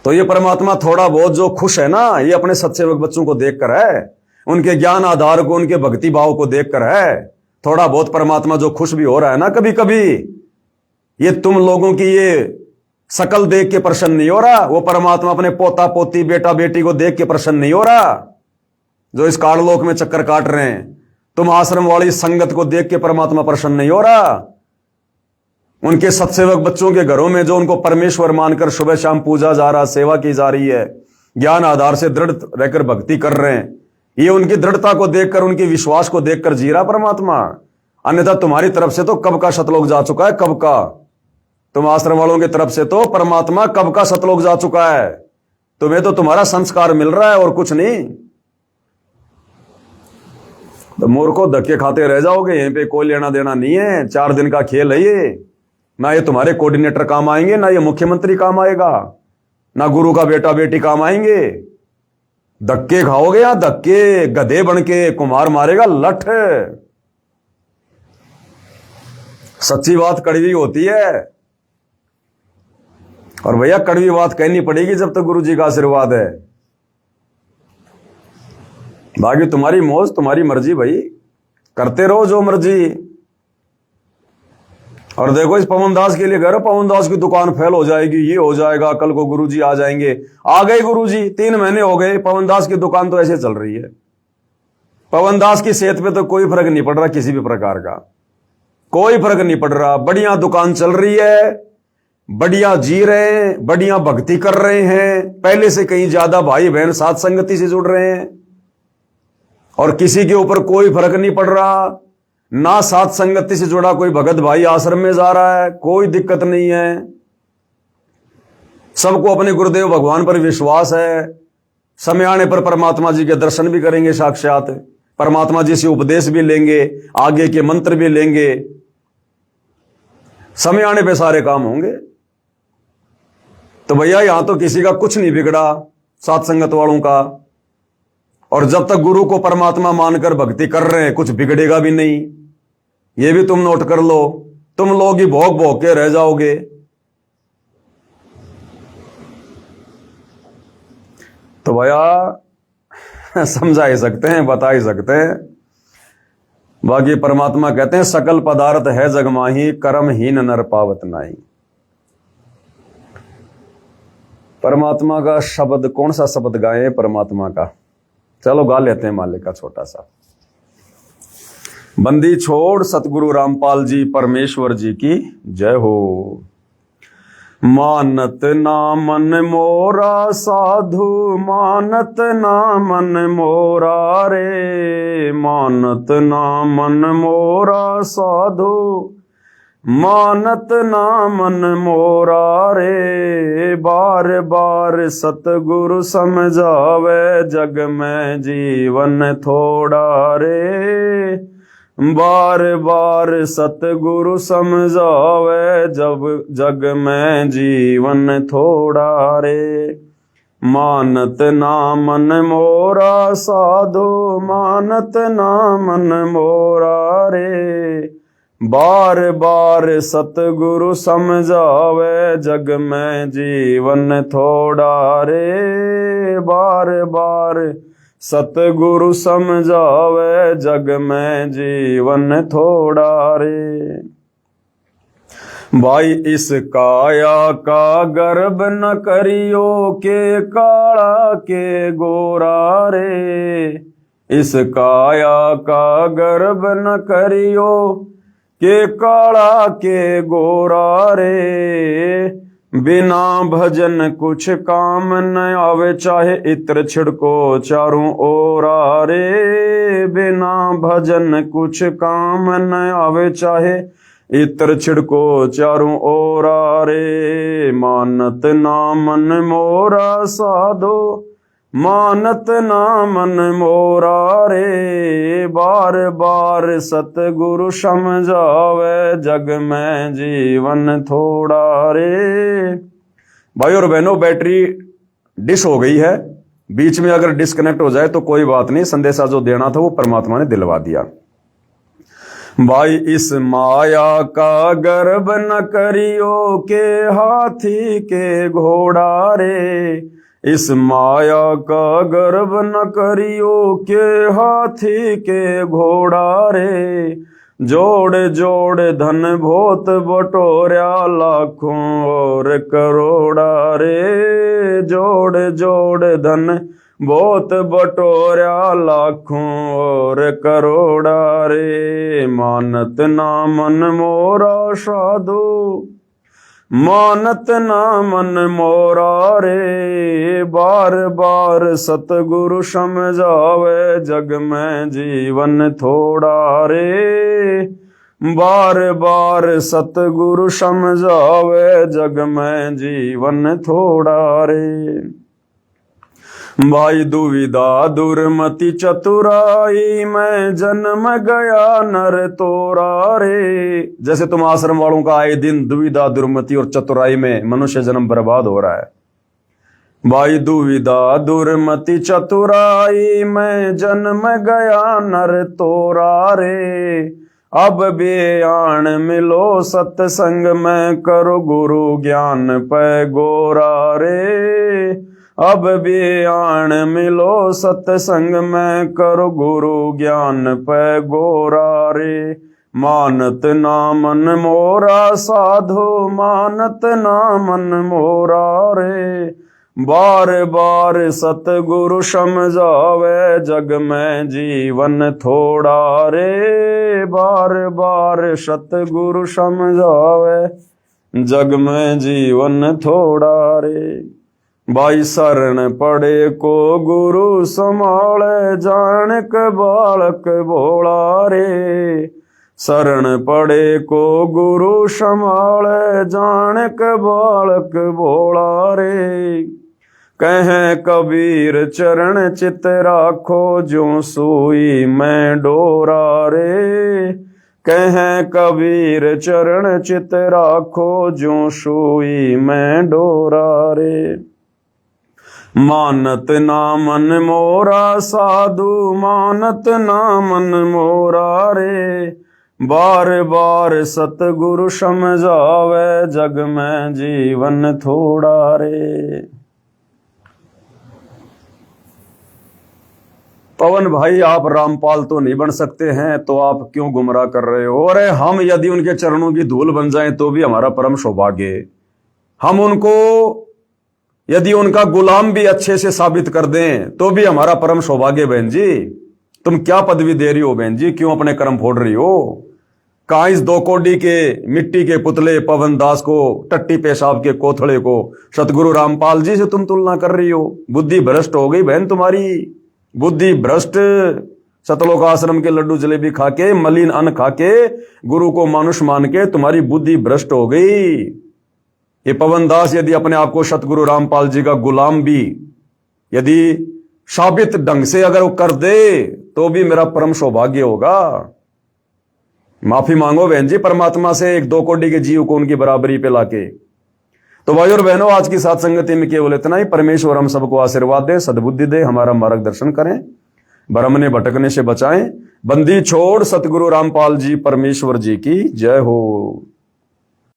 A: तो ये परमात्मा थोड़ा बहुत जो खुश है ना, ये अपने सत्सेवक बच्चों को देखकर है, उनके ज्ञान आधार को, उनके भक्ति भाव को देखकर है। थोड़ा बहुत परमात्मा जो खुश भी हो रहा है ना कभी कभी, ये तुम लोगों की ये शकल देख के प्रसन्न नहीं हो रहा, वो परमात्मा अपने पोता पोती बेटा बेटी को देख के प्रसन्न नहीं हो रहा, जो इस काललोक में चक्कर काट रहे हैं। तुम आश्रम वाली संगत को देख के परमात्मा प्रसन्न नहीं हो रहा। उनके सत्सेवक बच्चों के घरों में जो उनको परमेश्वर मानकर सुबह शाम पूजा जा रहा, सेवा की जा रही है, ज्ञान आधार से दृढ़ रहकर भक्ति कर रहे हैं, ये उनकी दृढ़ता को देखकर, उनके विश्वास को देखकर जी रहा परमात्मा। अन्यथा तुम्हारी तरफ से तो कब का सतलोक जा चुका है, कब का। तुम आश्रम वालों की तरफ से तो परमात्मा कब का सतलोक जा चुका है। तुम्हें तो तुम्हारा संस्कार मिल रहा है और कुछ नहीं। तो मूर्खो, धक्के खाते रह जाओगे, यहीं पे कोई लेना देना नहीं है। 4 दिन का खेल है ये। ना ये तुम्हारे कोऑर्डिनेटर काम आएंगे, ना ये मुख्यमंत्री काम आएगा, ना गुरु का बेटा बेटी काम आएंगे। धक्के खाओगे या धक्के, गधे बन के कुमार मारेगा लठ। सच्ची बात कड़वी होती है, और भैया कड़वी बात कहनी पड़ेगी जब तक गुरु जी का आशीर्वाद है। बाकी तुम्हारी मौज, तुम्हारी मर्जी भाई, करते रहो जो मर्जी। और देखो, इस पवन दास के लिए कह रहे, पवन दास की दुकान फेल हो जाएगी, ये हो जाएगा, कल को गुरुजी आ जाएंगे। आ गए गुरुजी, 3 महीने हो गए, पवन दास की दुकान तो ऐसे चल रही है। पवन दास की सेहत पे तो कोई फर्क नहीं पड़ रहा, किसी भी प्रकार का कोई फर्क नहीं पड़ रहा। बढ़िया दुकान चल रही है, बढ़िया जी रहे हैं, बढ़िया भक्ति कर रहे हैं, पहले से कहीं ज्यादा भाई बहन साथ संगति से जुड़ रहे हैं, और किसी के ऊपर कोई फर्क नहीं पड़ रहा। ना साथ संगति से जुड़ा कोई भगत भाई आश्रम में जा रहा है, कोई दिक्कत नहीं है। सबको अपने गुरुदेव भगवान पर विश्वास है। समय आने पर परमात्मा जी के दर्शन भी करेंगे, साक्षात परमात्मा जी से उपदेश भी लेंगे, आगे के मंत्र भी लेंगे। समय आने पे सारे काम होंगे। तो भैया यहां तो किसी का कुछ नहीं बिगड़ा, साथ संगत वालों का। और जब तक गुरु को परमात्मा मानकर भक्ति कर रहे हैं, कुछ बिगड़ेगा भी नहीं। ये भी तुम नोट कर लो। तुम लोग ही भोग भोग के रह जाओगे। तो भैया समझा ही सकते हैं, बता ही सकते हैं। बाकी परमात्मा कहते हैं, सकल पदार्थ है जग माही, कर्महीन नर पावत नाई। परमात्मा का शब्द, कौन सा शब्द गाए परमात्मा का? चलो गा लेते हैं मालिक का छोटा सा। बंदी छोड़ सतगुरु रामपाल जी परमेश्वर जी की जय हो। मानत ना मन मोरा साधु, मानत ना मन मोरा रे, मानत ना मन मोरा साधु, मानत ना मन मोरा रे। बार बार सतगुरु समझावे, जग में जीवन थोड़ा रे। बार बार सतगुरु समझावे, जब जग में जीवन थोड़ा रे। मानत ना मन मोरा साधु, मानत ना मन मोरा रे। बार बार सतगुरु समझावे, जग में जीवन थोड़ा रे। बार बार सतगुरु समझावे, जग में जीवन थोड़ा रे। भाई इस काया का गर्भ न करियो, के काला के गोरा रे। इस काया का गर्भ न करियो, के काला के गोरा रे। बिना भजन कुछ काम न आवे, चाहे इत्र छिड़को चारों ओर रे। बिना भजन कुछ काम न आवे, चाहे इत्र छिड़को चारों ओर रे। मानत ना मन मोरा साधो, मानत ना मन मोरा रे। बार बार सतगुरु समझावे, जग में जीवन थोड़ा रे। भाई और बहनों, बैटरी डिस हो गई है, बीच में अगर डिस्कनेक्ट हो जाए तो कोई बात नहीं, संदेशा जो देना था वो परमात्मा ने दिलवा दिया। भाई इस माया का गर्भ न करियो, के हाथी के घोड़ा रे। इस माया का गर्भ न करियो, के हाथी के घोड़ा रे। जोड़ जोड़ धन भोत बटोर्या, लाखों और करोड़ा रे। जोड़ जोड़ धन बहुत बटोर्या, लाखों और करोड़ा रे। मानत ना मन मोरा साधु, मानत ना मन मोरा रे। बार बार सतगुरु समझावे, जग में जीवन थोड़ा रे। बार बार सतगुरु समझावे, जग में जीवन थोड़ा रे। भाई दुविधा दुर्मति चतुराई में, जन्म गया नर तोरा रे। जैसे तुम आश्रम वालों का आए दिन दुविधा दुर्मति और चतुराई में मनुष्य जन्म बर्बाद हो रहा है। भाई दुविधा दुर्मति चतुराई में, जन्म गया नर तोरा रे। अब बेआन मिलो सत्संग में, करो गुरु ज्ञान पे गोरा रे। अब बेआन मिलो सत्संग में, करो गुरु ज्ञान पे गोरा रे। मानत ना मन मोरा साधो, मानत ना मन मोरा रे। बार बार सतगुरु समझावे, जग में जीवन थोड़ा रे। बार बार सतगुरु समझावे, जग में जीवन थोड़ा रे। भाई शरण पड़े को गुरु संभाले, जानक बालक भोला रे। शरण पड़े को गुरु संभाले, जानक बालक भोला रे। कहे कबीर चरण चित राखो, जो सुई में डोरा रे। कहे कबीर चरण चित राखो, जो सुई में डोरा रे। मानत ना मन मोरा साधु, मानत ना मन मोरा रे। बार बार सतगुरु समझावे, जग में जीवन थोड़ा रे। पवन भाई, आप रामपाल तो नहीं बन सकते हैं, तो आप क्यों गुमराह कर रहे हो? अरे हम यदि उनके चरणों की धूल बन जाएं तो भी हमारा परम सौभाग्य। हम उनको यदि उनका गुलाम भी अच्छे से साबित कर दें तो भी हमारा परम सौभाग्य। बहन जी, तुम क्या पदवी दे रही हो बहन जी? क्यों अपने कर्म फोड़ रही हो? कहां इस 2 कौड़ी के मिट्टी के पुतले पवन दास को, टट्टी पेशाब के कोथड़े को सतगुरु रामपाल जी से तुम तुलना कर रही हो? बुद्धि भ्रष्ट हो गई बहन तुम्हारी, बुद्धि भ्रष्ट। सतलोक आश्रम के लड्डू जलेबी खाके, मलिन अन्न खाके, गुरु को मानुष मान के तुम्हारी बुद्धि भ्रष्ट हो गई। ये पवन दास यदि अपने आप को सतगुरु रामपाल जी का गुलाम भी यदि साबित ढंग से अगर वो कर दे तो भी मेरा परम सौभाग्य होगा। माफी मांगो बहन जी परमात्मा से, एक 2 कौड़ी के जीव को उनकी बराबरी पे लाके। तो भाई और बहनों, आज की साथ संगति में केवल इतना ही। परमेश्वर हम सबको आशीर्वाद दे, सद्बुद्धि दे, हमारा मार्गदर्शन करें, भ्रमने भटकने से बचाएं। बंदी छोड़ सतगुरु रामपाल जी परमेश्वर जी की जय हो।